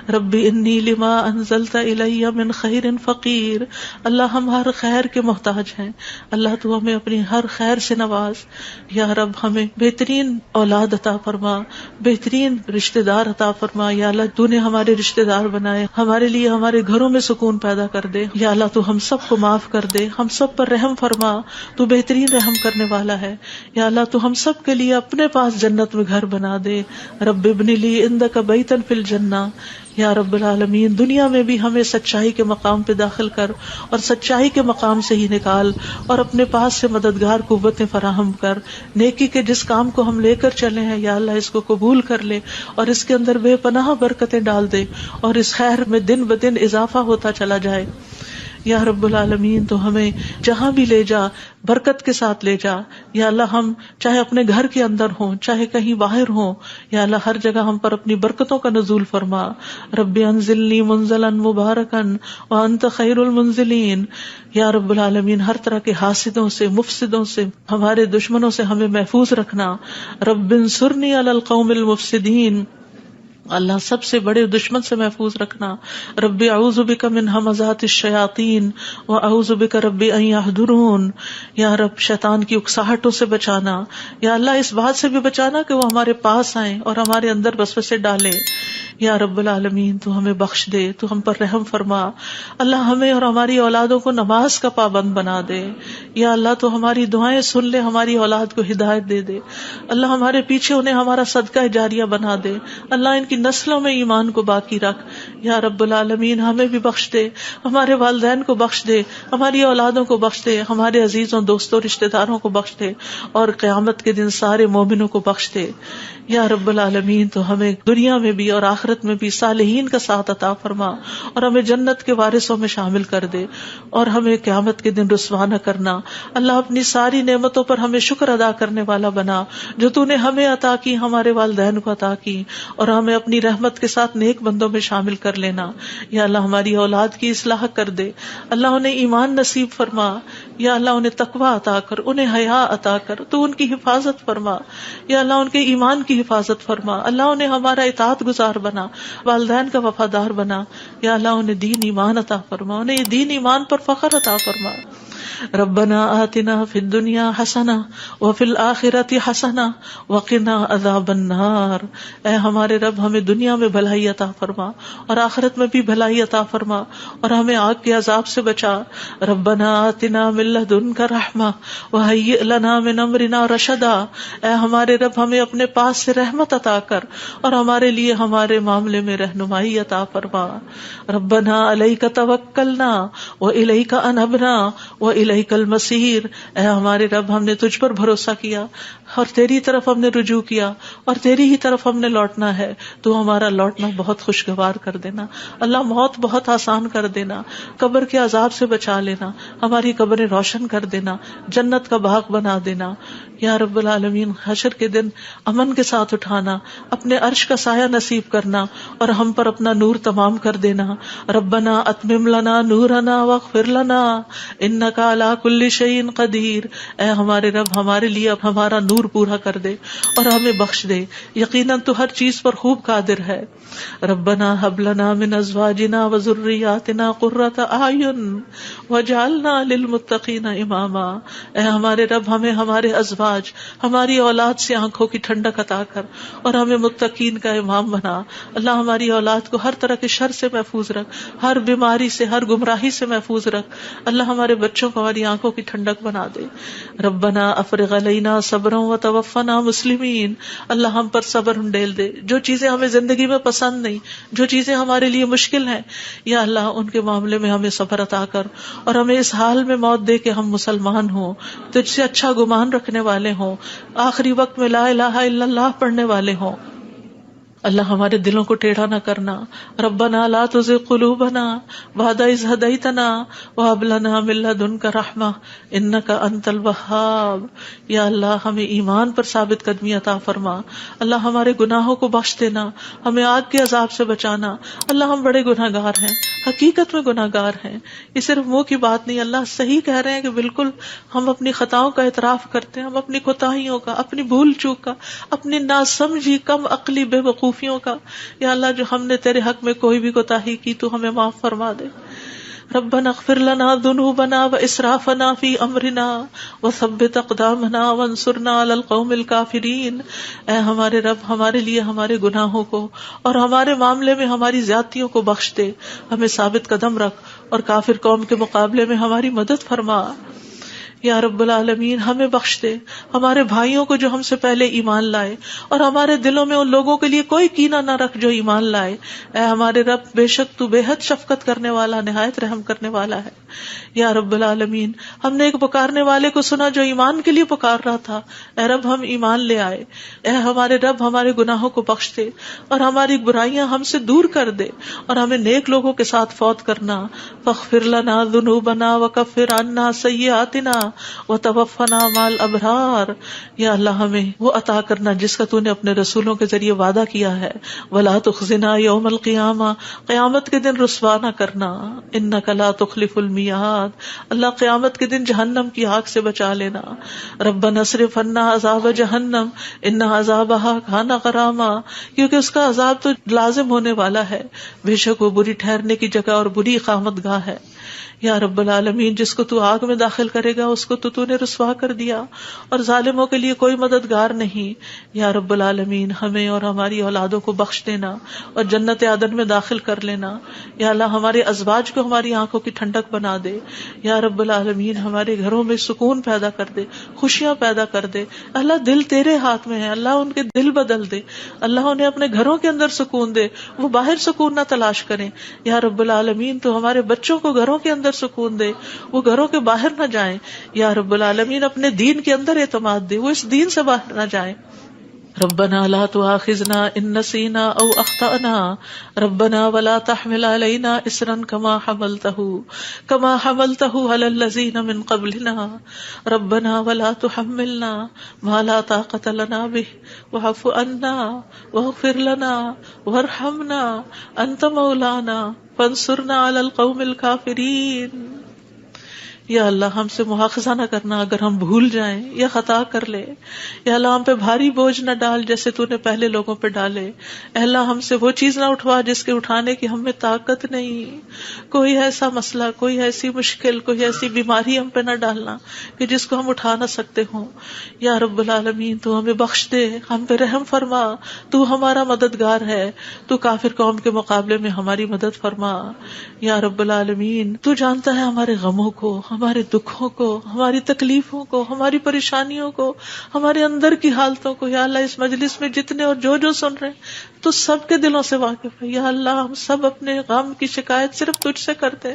رب انی لما انزلت الی من خیر فقیر۔ اللہ ہم ہر خیر کے محتاج ہیں، اللہ تو ہمیں اپنی ہر خیر سے نواز۔ یا رب ہمیں بہترین اولاد عطا فرما، بہترین رشتہ دار عطا فرما۔ یا اللہ تو نے ہمارے رشتہ دار بنائے، ہمارے لیے ہمارے گھروں میں سکون پیدا کر دے۔ یا اللہ تو ہم سب کو معاف کر دے، ہم سب پر رحم فرما، تو بہترین رحم کرنے والا ہے۔ یا اللہ تو ہم سب کے لیے اپنے پاس جنت میں گھر بنا دے۔ رب ابن لی عندک بیتا فی الجنہ۔ یا رب العالمین، دنیا میں بھی ہمیں سچائی کے مقام پہ داخل کر، اور سچائی کے مقام سے ہی نکال، اور اپنے پاس سے مددگار قوتیں فراہم کر۔ نیکی کے جس کام کو ہم لے کر چلے ہیں یا اللہ اس کو قبول کر لے، اور اس کے اندر بے پناہ برکتیں ڈال دے، اور اس خیر میں دن بدن اضافہ ہوتا چلا جائے۔ یا رب العالمین، تو ہمیں جہاں بھی لے جا برکت کے ساتھ لے جا۔ یا اللہ ہم چاہے اپنے گھر کے اندر ہوں، چاہے کہیں باہر ہوں، یا اللہ ہر جگہ ہم پر اپنی برکتوں کا نزول فرما۔ رب انزلنی منزلا مبارکا وانت خیر المنزلین۔ یا رب العالمین، ہر طرح کے حاسدوں سے، مفسدوں سے، ہمارے دشمنوں سے ہمیں محفوظ رکھنا۔ رب انصرنی علی القوم المفسدین۔ اللہ سب سے بڑے دشمن سے محفوظ رکھنا۔ رب اعوذ بک من ہمزات الشیاطین واعوذ بک رب ان یحضرون۔ یا رب شیطان کی اکساہٹوں سے بچانا، یا اللہ اس بات سے بھی بچانا کہ وہ ہمارے پاس آئیں اور ہمارے اندر وسوسے ڈالیں۔ یا رب العالمین، تو ہمیں بخش دے، تو ہم پر رحم فرما۔ اللہ ہمیں اور ہماری اولادوں کو نماز کا پابند بنا دے۔ یا اللہ تو ہماری دعائیں سن لے، ہماری اولاد کو ہدایت دے دے۔ اللہ ہمارے پیچھے انہیں ہمارا صدقہ جاریہ بنا دے۔ اللہ ان کی نسلوں میں ایمان کو باقی رکھ۔ یا رب العالمین، ہمیں بھی بخش دے، ہمارے والدین کو بخش دے، ہماری اولادوں کو بخش دے، ہمارے عزیزوں، دوستوں، رشتہ داروں کو بخش دے، اور قیامت کے دن سارے مومنوں کو بخش دے۔ یا رب العالمین، تو ہمیں دنیا میں بھی اور آخرت میں بھی صالحین کا ساتھ عطا فرما، اور ہمیں جنت کے وارثوں میں شامل کر دے، اور ہمیں قیامت کے دن رسوا نہ کرنا۔ اللہ اپنی ساری نعمتوں پر ہمیں شکر ادا کرنے والا بنا، جو تو نے ہمیں عطا کی، ہمارے والدین کو عطا کی، اور ہمیں اپنی رحمت کے ساتھ نیک بندوں میں شامل کر لینا۔ یا اللہ ہماری اولاد کی اصلاح کر دے، اللہ انہیں ایمان نصیب فرما۔ یا اللہ انہیں تقویٰ عطا کر، انہیں حیا عطا کر، تو ان کی حفاظت فرما۔ یا اللہ ان کے ایمان کی حفاظت فرما، اللہ انہیں ہمارا اطاعت گزار بنا، والدین کا وفادار بنا۔ یا اللہ انہیں دین ایمان عطا فرما، انہیں دین ایمان پر فخر عطا فرما۔ ربنا آتنا فی الدنیا حسنہ وفی الآخرۃ حسنہ وقنا عذاب النار. اے ہمارے رب ہمیں دنیا میں بھلائی عطا فرما اور آخرت میں بھی بھلائی عطا فرما اور ہمیں آگ کے عذاب سے بچا. ربنا آتنا من لدنک رحمہ وہیئ لنا من امرنا رشدا. اے ہمارے رب ہمیں اپنے پاس سے رحمت عطا کر اور ہمارے لیے ہمارے معاملے میں رہنمائی عطا فرما. ربنا علیک توکلنا والیک انبنا والیک المصیر. اے ہمارے رب ہم نے تجھ پر بھروسہ کیا اور تیری طرف ہم نے رجوع کیا اور تیری ہی طرف ہم نے لوٹنا ہے. تو ہمارا لوٹنا بہت خوشگوار کر دینا اللہ, موت بہت آسان کر دینا, قبر کے عذاب سے بچا لینا, ہماری قبریں روشن کر دینا, جنت کا باغ بنا دینا. یا رب العالمین حشر کے دن امن کے ساتھ اٹھانا, اپنے عرش کا سایہ نصیب کرنا اور ہم پر اپنا نور تمام کر دینا. ربنا اتمم لنا نورنا واغفر لنا انک علی کل شیء قدیر. اے ہمارے رب ہمارے لیے اب ہمارا نور پورا کر دے اور ہمیں بخش دے, یقیناً تو ہر چیز پر خوب قادر ہے. ربنا هب لنا من ازواجنا وذرياتنا قرۃ اعین واجعلنا للمتقین اماما. اے ہمارے رب ہمیں ہمارے ازواج ہماری اولاد سے آنکھوں کی ٹھنڈک عطا کر اور ہمیں متقین کا امام بنا. اللہ ہماری اولاد کو ہر طرح کے شر سے محفوظ رکھ, ہر بیماری سے, ہر گمراہی سے محفوظ رکھ. اللہ ہمارے بچوں کو ہماری آنکھوں کی ٹھنڈک بنا دے. ربنا افرغ علینا صبرا وتوفنا مسلمین. اللہ ہم پر صبر ڈیل دے. جو چیزیں ہمیں زندگی میں پسند نہیں, جو چیزیں ہمارے لیے مشکل ہیں, یا اللہ ان کے معاملے میں ہمیں صبر عطا کر اور ہمیں اس حال میں موت دے کہ ہم مسلمان ہوں, تجھ سے اچھا گمان رکھنے والے ہوں, آخری وقت میں لا الہ الا اللہ پڑھنے والے ہوں. اللہ ہمارے دلوں کو ٹیڑھا نہ کرنا. ربنا لا تزغ قلوبنا بعد اذ ہدیتنا وہب لنا من لدنک رحمہ انک انت الوہاب. یا اللہ ہمیں ایمان پر ثابت قدمی عطا فرما. اللہ ہمارے گناہوں کو بخش دینا, ہمیں آگ کے عذاب سے بچانا. اللہ ہم بڑے گناہ گار ہیں, حقیقت میں گناہ گار ہیں, یہ صرف منہ کی بات نہیں. اللہ صحیح کہہ رہے ہیں کہ بالکل ہم اپنی خطاؤں کا اعتراف کرتے ہیں, ہم اپنی کوتاہیوں کا, اپنی بھول چوک کا, اپنی ناسمجھی کم عقلی بے وقوفیوں کا. یا اللہ جو ہم نے تیرے حق میں کوئی بھی کوتاہی کی تو ہمیں معاف فرما دے. ربنا اغفر لنا ذنوبنا واسرافنا فی امرنا وثبت اقدامنا وانصرنا علی القوم الکافرین. اے ہمارے رب ہمارے لیے ہمارے گناہوں کو اور ہمارے معاملے میں ہماری زیادتیوں کو بخش دے, ہمیں ثابت قدم رکھ اور کافر قوم کے مقابلے میں ہماری مدد فرما. یا رب العالمین ہمیں بخش دے, ہمارے بھائیوں کو جو ہم سے پہلے ایمان لائے, اور ہمارے دلوں میں ان لوگوں کے لیے کوئی کینہ نہ رکھ جو ایمان لائے. اے ہمارے رب بے شک تو بے حد شفقت کرنے والا, نہایت رحم کرنے والا ہے. یا رب العالمین ہم نے ایک پکارنے والے کو سنا جو ایمان کے لیے پکار رہا تھا, اے رب ہم ایمان لے آئے. اے ہمارے رب ہمارے گناہوں کو بخش دے اور ہماری برائیاں ہم سے دور کر دے اور ہمیں نیک لوگوں کے ساتھ فوت کرنا. فاغفر لنا ذنوبنا وکفر عنا سیئاتنا وتوفنا مع الابرار. یا اللہ ہمیں وہ عطا کرنا جس کا تو نے اپنے رسولوں کے ذریعے وعدہ کیا ہے. ولا تخزنا یوم القیامہ, قیامت کے دن رسوا نہ کرنا. انک لا تخلف المیعاد, اللہ قیامت کے دن جہنم کی آگ سے بچا لینا. ربنا اصرف عنا عذاب جہنم ان عذابها کان غراما, کیونکہ اس کا عذاب تو لازم ہونے والا ہے, بے شک وہ بری ٹھہرنے کی جگہ اور بری اقامت گاہ ہے. یا رب العالمین جس کو تو آگ میں داخل کرے گا اس کو تو نے رسوا کر دیا, اور ظالموں کے لیے کوئی مددگار نہیں. یا رب العالمین ہمیں اور ہماری اولادوں کو بخش دینا اور جنت عدن میں داخل کر لینا. یا اللہ ہمارے ازواج کو ہماری آنکھوں کی ٹھنڈک بنا دے. یا رب العالمین ہمارے گھروں میں سکون پیدا کر دے, خوشیاں پیدا کر دے. اللہ دل تیرے ہاتھ میں ہے, اللہ ان کے دل بدل دے, اللہ انہیں اپنے گھروں کے اندر سکون دے, وہ باہر سکون نہ تلاش کریں. یا رب العالمین تو ہمارے بچوں کو گھروں کے اندر سکون دے, وہ گھروں کے باہر نہ جائیں. یا رب العالمین اپنے دین کے اندر اعتماد دے, وہ اس دین سے باہر نہ جائیں. ربنا لا تؤاخذنا ان نسینا او اخطأنا ربنا ولا تحمل علينا اصرا كما حملته على الذين من قبلنا ربنا ولا تحملنا ما لا طاقة لنا به واعف عنا واغفر لنا وارحمنا انت مولانا فانصرنا على القوم الكافرين. یا اللہ ہم سے مواخذہ نہ کرنا اگر ہم بھول جائیں یا خطا کر لیں. یا اللہ ہم پہ بھاری بوجھ نہ ڈال جیسے تو نے پہلے لوگوں پہ ڈالے. اے اللہ ہم سے وہ چیز نہ اٹھوا جس کے اٹھانے کی ہم میں طاقت نہیں. کوئی ایسا مسئلہ، کوئی ایسی مشکل، کوئی ایسی بیماری ہم پہ نہ ڈالنا کہ جس کو ہم اٹھا نہ سکتے ہوں. یا رب العالمین تو ہمیں بخش دے، ہم پہ رحم فرما. تو ہمارا مددگار ہے، تو کافر قوم کے مقابلے میں ہماری مدد فرما. یا رب العالمین تو جانتا ہے ہمارے غموں کو، ہمارے دکھوں کو، ہماری تکلیفوں کو، ہماری پریشانیوں کو، ہمارے اندر کی حالتوں کو. یا اللہ اس مجلس میں جتنے اور جو سن رہے ہیں تو سب کے دلوں سے واقف ہے. یا اللہ ہم سب اپنے غم کی شکایت صرف تجھ سے کرتے.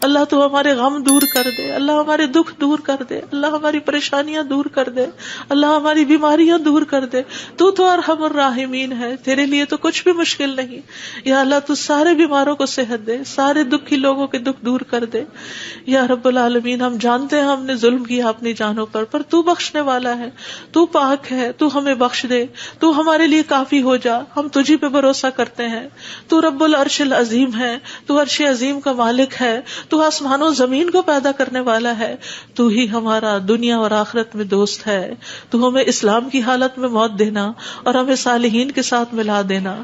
اللہ تو ہمارے غم دور کر دے، اللہ ہمارے دکھ دور کر دے، اللہ ہماری پریشانیاں دور کر دے، اللہ ہماری بیماریاں دور کر دے. تو ارحم الراحمین ہے، تیرے لیے تو کچھ بھی مشکل نہیں. یا اللہ تو سارے بیماروں کو صحت دے، سارے دکھی لوگوں کے دکھ دور کر دے. یا رب العالمین ہم جانتے ہیں ہم نے ظلم کیا اپنی جانوں پر تو بخشنے والا ہے، تو پاک ہے، تو ہمیں بخش دے، تو ہمارے لیے کافی ہو جا. ہم تجھی پہ بھروسہ کرتے ہیں. تو رب العرش العظیم ہے، تو عرش عظیم کا مالک ہے، تو آسمان و زمین کو پیدا کرنے والا ہے. تو ہی ہمارا دنیا اور آخرت میں دوست ہے. تو ہمیں اسلام کی حالت میں موت دینا اور ہمیں صالحین کے ساتھ ملا دینا.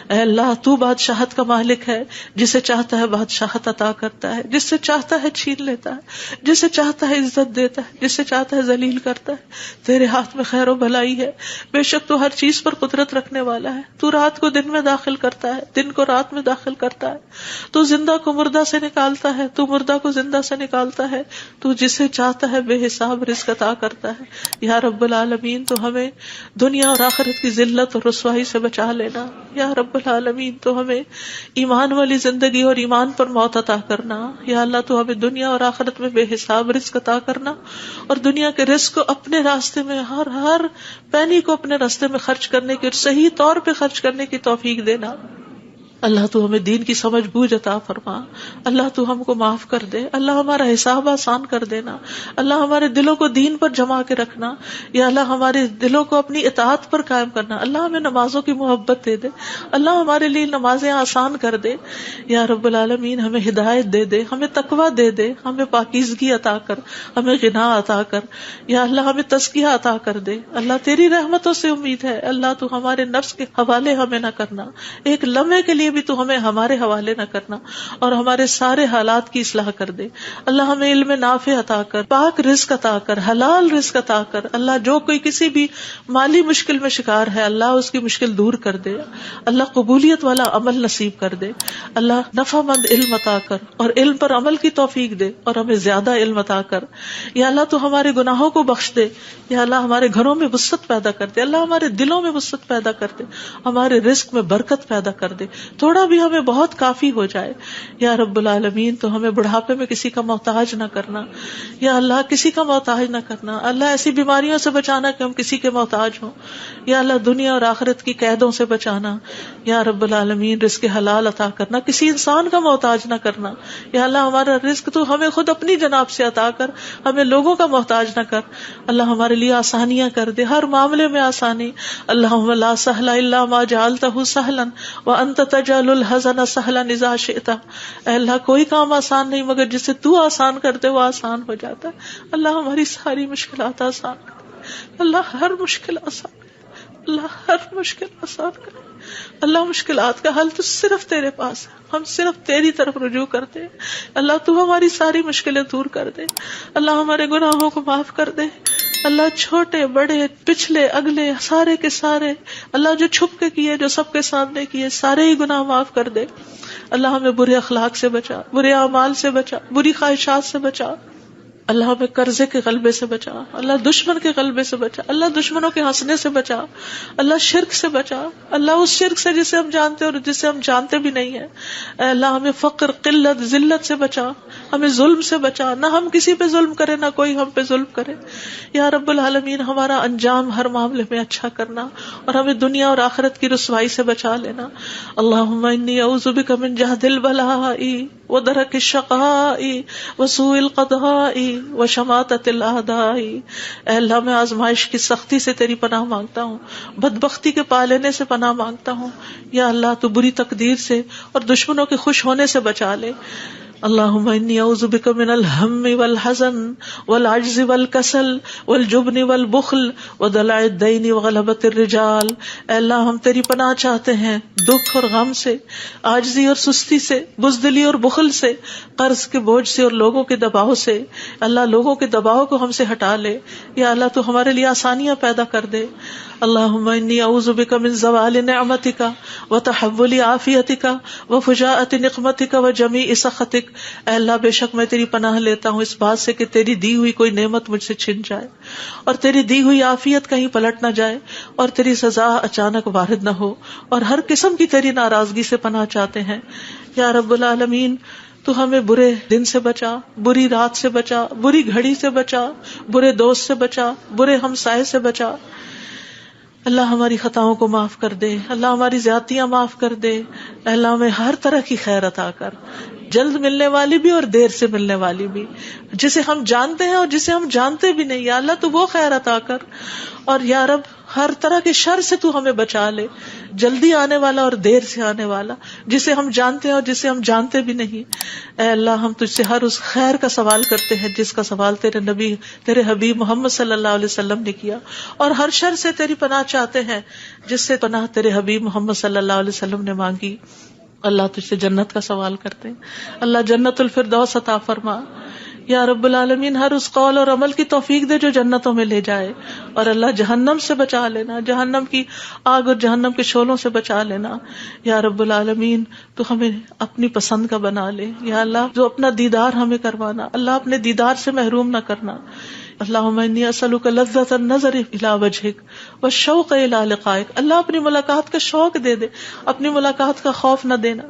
اے اللہ تو بادشاہت کا مالک ہے، جسے چاہتا ہے بادشاہت عطا کرتا ہے، جس سے چاہتا ہے چھین لیتا ہے، جسے چاہتا ہے عزت دیتا ہے، جسے چاہتا ہے ذلیل کرتا ہے. تیرے ہاتھ میں خیر و بھلائی ہے. بے شک تو ہر چیز پر قدرت رکھنے والا ہے. تو رات کو دن میں داخل کرتا ہے، دن کو رات میں داخل کرتا ہے. تو زندہ کو مردہ سے نکالتا ہے، تو مردہ کو زندہ سے نکالتا ہے. تو جسے چاہتا ہے بے حساب رزق عطا کرتا ہے. یا رب العالمین تو ہمیں دنیا اور آخرت کی ذلت اور رسوائی سے بچا لینا. یا رب العالمین تو ہمیں ایمان والی زندگی اور ایمان پر موت عطا کرنا. یا اللہ تو ہمیں دنیا اور آخرت میں بے حساب رزق عطا کرنا، اور دنیا کے رزق کو اپنے راستے میں ہر پینی کو اپنے راستے میں خرچ کرنے کی اور صحیح طور پہ خرچ کرنے کی توفیق دینا. اللہ تو ہمیں دین کی سمجھ بوجھ عطا فرما. اللہ تو ہم کو معاف کر دے. اللہ ہمارا حساب آسان کر دینا. اللہ ہمارے دلوں کو دین پر جما کے رکھنا. یا اللہ ہمارے دلوں کو اپنی اطاعت پر قائم کرنا. اللہ ہمیں نمازوں کی محبت دے دے. اللہ ہمارے لیے نمازیں آسان کر دے. یا رب العالمین ہمیں ہدایت دے دے، ہمیں تقویٰ دے دے، ہمیں پاکیزگی عطا کر، ہمیں غنا عطا کر. یا اللہ ہمیں تزکیہ عطا کر دے. اللہ تیری رحمتوں سے امید ہے. اللہ تو ہمارے نفس کے حوالے ہمیں نہ کرنا، ایک لمحے کے لیے بھی تو ہمیں ہمارے حوالے نہ کرنا، اور ہمارے سارے حالات کی اصلاح کر دے. اللہ ہمیں علم نافع عطا کر، پاک رزق عطا کر، حلال رزق عطا کر. اللہ جو کوئی کسی بھی مالی مشکل میں شکار ہے، اللہ اس کی مشکل دور کر دے. اللہ قبولیت والا عمل نصیب کر دے. اللہ نفع مند علم عطا کر، اور علم پر عمل کی توفیق دے، اور ہمیں زیادہ علم عطا کر. یا اللہ تو ہمارے گناہوں کو بخش دے. یا اللہ ہمارے گھروں میں وسعت پیدا کر دے. اللہ ہمارے دلوں میں وسعت پیدا کر دے، ہمارے رزق میں برکت پیدا کر دے. تھوڑا بھی ہمیں بہت کافی ہو جائے. یا رب العالمین تو ہمیں بڑھاپے میں کسی کا محتاج نہ کرنا. یا اللہ کسی کا محتاج نہ کرنا. اللہ ایسی بیماریوں سے بچانا کہ ہم کسی کے محتاج ہوں. یا اللہ دنیا اور آخرت کی قیدوں سے بچانا. یا رب العالمین رزق حلال عطا کرنا، کسی انسان کا محتاج نہ کرنا. یا اللہ ہمارا رزق تو ہمیں خود اپنی جناب سے عطا کر، ہمیں لوگوں کا محتاج نہ کر. اللہ ہمارے لیے آسانیاں کر دے، ہر معاملے میں آسانی. اللہم لا سہل الا ما جعلتہ سہلا وانت تجعل الحزن سہلا اذا شئت. اے اللہ کوئی کام آسان نہیں مگر جسے تو آسان کرتے وہ آسان ہو جاتا ہے. اللہ ہماری ساری مشکلات آسان کر. اللہ ہر مشکل آسان کر. اللہ ہر مشکل آسان کر. اللہ مشکلات کا حل تو صرف تیرے پاس ہے. ہم صرف تیری طرف رجوع کرتے ہیں. اللہ تو ہماری ساری مشکلیں دور کر دے. اللہ ہمارے گناہوں کو معاف کر دے. اللہ چھوٹے بڑے پچھلے اگلے سارے کے سارے، اللہ جو چھپ کے کیے جو سب کے سامنے کیے، سارے ہی گناہ معاف کر دے. اللہ ہمیں برے اخلاق سے بچا، برے اعمال سے بچا، بری خواہشات سے بچا. اللہ ہمیں قرضے کے غلبے سے بچا. اللہ دشمن کے غلبے سے بچا. اللہ دشمنوں کے ہنسنے سے بچا. اللہ شرک سے بچا. اللہ اس شرک سے جسے ہم جانتے اور جسے ہم جانتے بھی نہیں ہیں. اے اللہ ہمیں فقر، قلت، ذلت سے بچا. ہمیں ظلم سے بچا، نہ ہم کسی پہ ظلم کرے نہ کوئی ہم پہ ظلم کرے. یا رب العالمین ہمارا انجام ہر معاملے میں اچھا کرنا، اور ہمیں دنیا اور آخرت کی رسوائی سے بچا لینا. اللہم انی اعوذ بک من جہد البلاء ودرک الشقاء وسوء القضاء وشماتۃ الاعداء. اے اللہ میں آزمائش کی سختی سے تیری پناہ مانگتا ہوں، بدبختی کے پا لینے سے پناہ مانگتا ہوں. یا اللہ تو بری تقدیر سے اور دشمنوں کے خوش ہونے سے بچا لے. اللہم انی اعوذ بک من الہم والحزن والعجز والکسل والجبن والبخل ودلع الدین وغلبۃ الرجال. اے اللہ ہم تیری پناہ چاہتے ہیں دکھ اور غم سے، عاجزی اور سستی سے، بزدلی اور بخل سے، قرض کے بوجھ سے اور لوگوں کے دباؤ سے. اللہ لوگوں کے دباؤ کو ہم سے ہٹا لے. یا اللہ تو ہمارے لیے آسانیاں پیدا کر دے. اللہم انی اعوذ بک من زوال نعمتک وتحول عافیتک وفجاءۃ نقمتک وجمیع سخطک. اے اللہ بے شک میں تیری پناہ لیتا ہوں اس بات سے کہ تیری دی ہوئی کوئی نعمت مجھ سے چھن جائے، اور تیری دی ہوئی عافیت کہیں پلٹ نہ جائے، اور تیری سزا اچانک وارد نہ ہو، اور ہر قسم کی تیری ناراضگی سے پناہ چاہتے ہیں. یا رب العالمین تو ہمیں برے دن سے بچا، بری رات سے بچا، بری گھڑی سے بچا، برے دوست سے بچا، برے ہمسائے سے بچا. اللہ ہماری خطاؤں کو معاف کر دے، اللہ ہماری زیادتیاں معاف کر دے. اللہ ہمیں ہر طرح کی خیر عطا کر، جلد ملنے والی بھی اور دیر سے ملنے والی بھی، جسے ہم جانتے ہیں اور جسے ہم جانتے بھی نہیں. یا اللہ تو وہ خیر عطا کر، اور یا رب ہر طرح کے شر سے تو ہمیں بچا لے، جلدی آنے والا اور دیر سے آنے والا، جسے ہم جانتے ہیں اور جسے ہم جانتے بھی نہیں. اے اللہ ہم تجھ سے ہر اس خیر کا سوال کرتے ہیں جس کا سوال تیرے نبی، تیرے حبیب محمد صلی اللہ علیہ وسلم نے کیا، اور ہر شر سے تیری پناہ چاہتے ہیں جس سے پناہ تیرے حبیب محمد صلی اللہ علیہ وسلم نے مانگی. اللہ تجھ سے جنت کا سوال کرتے ہیں، اللہ جنت الفردوس عطا فرما. یا رب العالمین ہر اس قول اور عمل کی توفیق دے جو جنتوں میں لے جائے، اور اللہ جہنم سے بچا لینا، جہنم کی آگ اور جہنم کے شعلوں سے بچا لینا. یا رب العالمین تو ہمیں اپنی پسند کا بنا لے. یا اللہ جو اپنا دیدار ہمیں کروانا، اللہ اپنے دیدار سے محروم نہ کرنا. اللہم انی اسألک لذۃ النظر الی وجہک والشوق الی لقائک. اللہ اپنی ملاقات کا شوق دے دے، اپنی ملاقات کا خوف نہ دینا.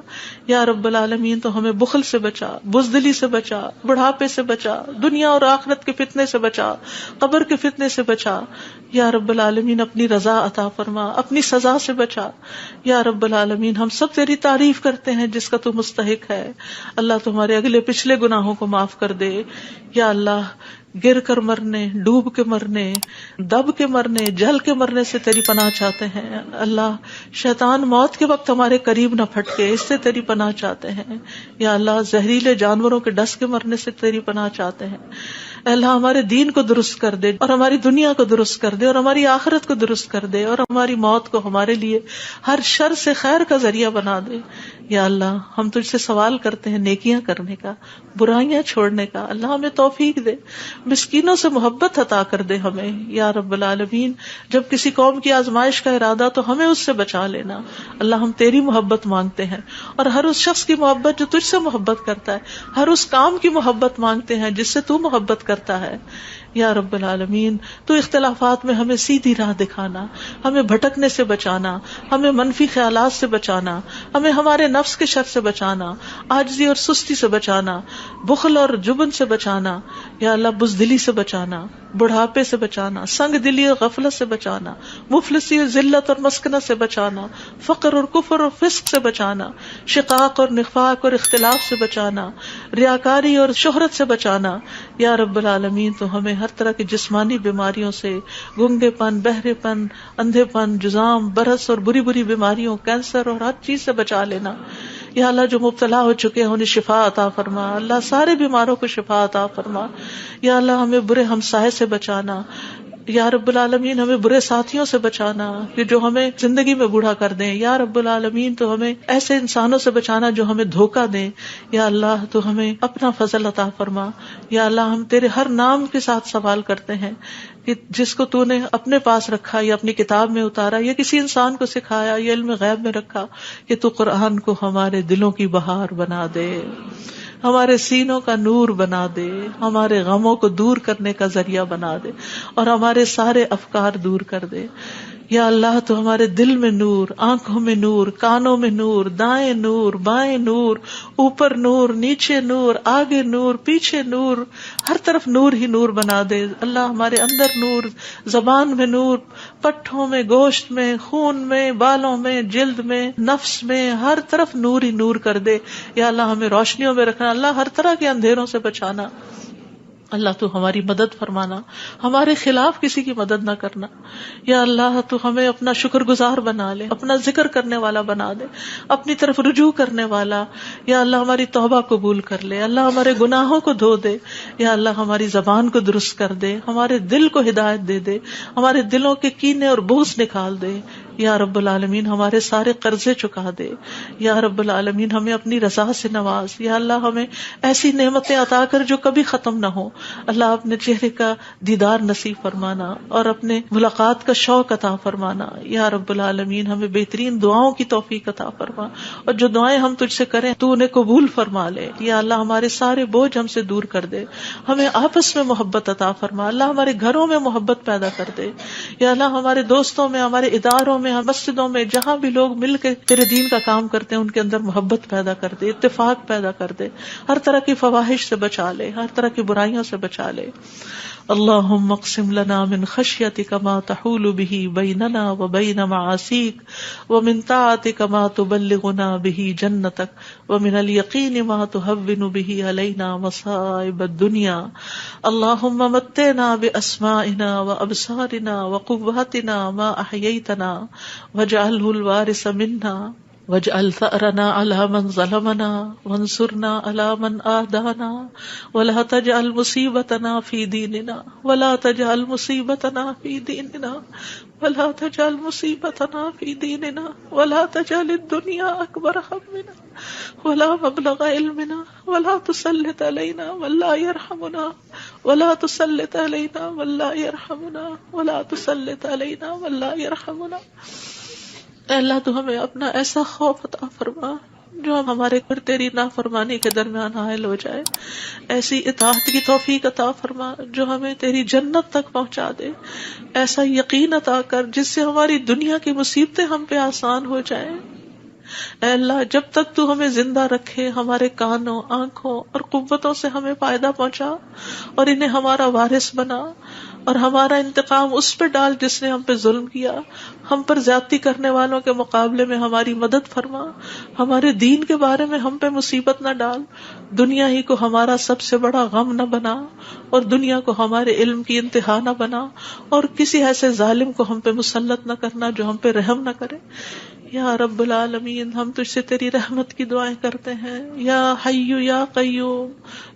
یا رب العالمین تو ہمیں بخل سے بچا، بزدلی سے بچا، بڑھاپے سے بچا، دنیا اور آخرت کے فتنے سے بچا، قبر کے فتنے سے بچا. یا رب العالمین اپنی رضا عطا فرما، اپنی سزا سے بچا. یا رب العالمین ہم سب تیری تعریف کرتے ہیں جس کا تو مستحق ہے. اللہ تمہارے اگلے پچھلے گناہوں کو معاف کر دے. یا اللہ گر کر مرنے، ڈوب کے مرنے، دب کے مرنے، جل کے مرنے سے تیری پناہ چاہتے ہیں. اللہ شیطان موت کے وقت ہمارے قریب نہ پھٹکے، اس سے تیری پناہ چاہتے ہیں. یا اللہ زہریلے جانوروں کے ڈس کے مرنے سے تیری پناہ چاہتے ہیں. اللہ ہمارے دین کو درست کر دے، اور ہماری دنیا کو درست کر دے، اور ہماری آخرت کو درست کر دے، اور ہماری موت کو ہمارے لیے ہر شر سے خیر کا ذریعہ بنا دے. یا اللہ ہم تجھ سے سوال کرتے ہیں نیکیاں کرنے کا، برائیاں چھوڑنے کا. اللہ ہمیں توفیق دے، مسکینوں سے محبت عطا کر دے ہمیں. یا رب العالمین جب کسی قوم کی آزمائش کا ارادہ تو ہمیں اس سے بچا لینا. اللہ ہم تیری محبت مانگتے ہیں، اور ہر اس شخص کی محبت جو تجھ سے محبت کرتا ہے، ہر اس کام کی محبت مانگتے ہیں جس سے تو محبت کرتا ہے. یا رب العالمین تو اختلافات میں ہمیں سیدھی راہ دکھانا، ہمیں بھٹکنے سے بچانا، ہمیں منفی خیالات سے بچانا، ہمیں ہمارے نفس کے شر سے بچانا، عاجزی اور سستی سے بچانا، بخل اور جبن سے بچانا. یا اللہ بزدلی سے بچانا، بڑھاپے سے بچانا، سنگ دلی اور غفلت سے بچانا، مفلسی اور ذلت اور مسکنت سے بچانا، فقر اور کفر اور فسق سے بچانا، شقاق اور نفاق اور اختلاف سے بچانا، ریاکاری اور شہرت سے بچانا. یا رب العالمین تو ہمیں ہر طرح کی جسمانی بیماریوں سے، گنگے پن، بہرے پن، اندھے پن، جزام، برس اور بری بری بیماریوں، کینسر اور ہر چیز سے بچا لینا. یا اللہ جو مبتلا ہو چکے ہیں انہیں شفا عطا فرما. اللہ سارے بیماروں کو شفا عطا فرما. یا اللہ ہمیں برے ہمسائے سے بچانا. یا رب العالمین ہمیں برے ساتھیوں سے بچانا کہ جو ہمیں زندگی میں بوڑھا کر دیں. یا رب العالمین تو ہمیں ایسے انسانوں سے بچانا جو ہمیں دھوکہ دیں. یا اللہ تو ہمیں اپنا فضل عطا فرما. یا اللہ ہم تیرے ہر نام کے ساتھ سوال کرتے ہیں کہ جس کو تو نے اپنے پاس رکھا یا اپنی کتاب میں اتارا یا کسی انسان کو سکھایا یا علم غیب میں رکھا، کہ تو قرآن کو ہمارے دلوں کی بہار بنا دے، ہمارے سینوں کا نور بنا دے، ہمارے غموں کو دور کرنے کا ذریعہ بنا دے، اور ہمارے سارے افکار دور کر دے. یا اللہ تو ہمارے دل میں نور، آنکھوں میں نور، کانوں میں نور، دائیں نور، بائیں نور، اوپر نور، نیچے نور، آگے نور، پیچھے نور، ہر طرف نور ہی نور بنا دے. اللہ ہمارے اندر نور، زبان میں نور، پٹھوں میں، گوشت میں، خون میں، بالوں میں، جلد میں، نفس میں، ہر طرف نور ہی نور کر دے. یا اللہ ہمیں روشنیوں میں رکھنا، اللہ ہر طرح کے اندھیروں سے بچانا. اللہ تو ہماری مدد فرمانا، ہمارے خلاف کسی کی مدد نہ کرنا. یا اللہ تو ہمیں اپنا شکر گزار بنا لے، اپنا ذکر کرنے والا بنا دے، اپنی طرف رجوع کرنے والا. یا اللہ ہماری توبہ قبول کر لے، اللہ ہمارے گناہوں کو دھو دے. یا اللہ ہماری زبان کو درست کر دے، ہمارے دل کو ہدایت دے دے، ہمارے دلوں کے کینے اور بغض نکال دے. یا رب العالمین ہمارے سارے قرضے چکا دے. یا رب العالمین ہمیں اپنی رضا سے نواز. یا اللہ ہمیں ایسی نعمتیں عطا کر جو کبھی ختم نہ ہو. اللہ اپنے چہرے کا دیدار نصیب فرمانا اور اپنے ملاقات کا شوق عطا فرمانا. یا رب العالمین ہمیں بہترین دعاؤں کی توفیق عطا فرما، اور جو دعائیں ہم تجھ سے کریں تو انہیں قبول فرما لے. یا اللہ ہمارے سارے بوجھ ہم سے دور کر دے، ہمیں آپس میں محبت عطا فرما. اللہ ہمارے گھروں میں محبت پیدا کر دے. یا اللہ ہمارے دوستوں میں، ہمارے اداروں میں، مسجدوں میں، جہاں بھی لوگ مل کے تیرے دین کا کام کرتے ہیں ان کے اندر محبت پیدا کر دے، اتفاق پیدا کر دے. ہر طرح کی فواحش سے بچا لے، ہر طرح کی برائیوں سے بچا لے. اللہم اقسم لنا من خشیتک ما تحول به بیننا وبین معاصیک، ومن طاعتک ما تبلغنا به جنتک، ومن الیقین ما تهون به علینا مصائب الدنیا. اللہم متعنا باسمائنا وابصارنا وقواتنا ما احییتنا واجعله الوارث منا، واجعل ثأرنا على من ظلمنا وانصرنا على من آدانا، ولا تجعل مصیبتنا في دیننا، ولا تجعل مصیبتنا في دیننا، ولا تجعل مصیبتنا في دیننا، ولا تجعل الدنيا أكبر همنا ولا مبلغ علمنا، ولا تسلط علينا من لا يرحمنا، ولا تسلط علينا من لا يرحمنا، ولا تسلط علينا من لا يرحمنا. اے اللہ تو ہمیں اپنا ایسا خوف عطا فرما جو ہمارے اور تیری نافرمانی کے درمیان حائل ہو جائے، ایسی اطاعت کی توفیق عطا فرما جو ہمیں تیری جنت تک پہنچا دے، ایسا یقین عطا کر جس سے ہماری دنیا کی مصیبتیں ہم پہ آسان ہو جائیں. اے اللہ جب تک تو ہمیں زندہ رکھے ہمارے کانوں، آنکھوں اور قوتوں سے ہمیں فائدہ پہنچا اور انہیں ہمارا وارث بنا، اور ہمارا انتقام اس پہ ڈال جس نے ہم پہ ظلم کیا. ہم پر زیادتی کرنے والوں کے مقابلے میں ہماری مدد فرما، ہمارے دین کے بارے میں ہم پہ مصیبت نہ ڈال، دنیا ہی کو ہمارا سب سے بڑا غم نہ بنا، اور دنیا کو ہمارے علم کی انتہا نہ بنا، اور کسی ایسے ظالم کو ہم پہ مسلط نہ کرنا جو ہم پہ رحم نہ کرے. یا رب العالمین ہم تجھ سے تیری رحمت کی دعائیں کرتے ہیں. یا حی یا قیوم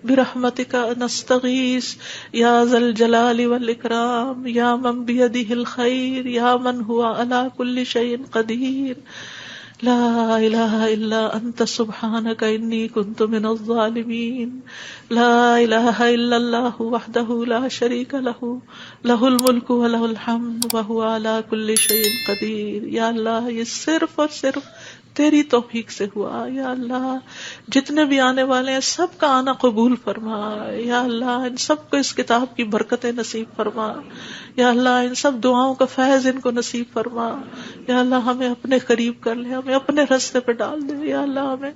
برحمتک نستغیث، یا ذا الجلال والاکرام، یا من بیدہ الخیر، یا من ہوا علی کل شیء قدیر. لا الہ الا انت سبحانک انی کنت من الظالمین. لا الہ الا اللہ وحدہ لا شریک لہ، لہ الملک ولہ الحمد وہو علی کل شیء قدیر. یا اللہ یہ صرف اور صرف تیری توفیق سے ہوا. یا اللہ جتنے بھی آنے والے ہیں سب کا آنا قبول فرما. یا اللہ ان سب کو اس کتاب کی برکتیں نصیب فرما. یا اللہ ان سب دعاؤں کا فیض ان کو نصیب فرما. یا اللہ ہمیں اپنے قریب کر لے، ہمیں اپنے راستے پہ ڈال دے. یا اللہ ہمیں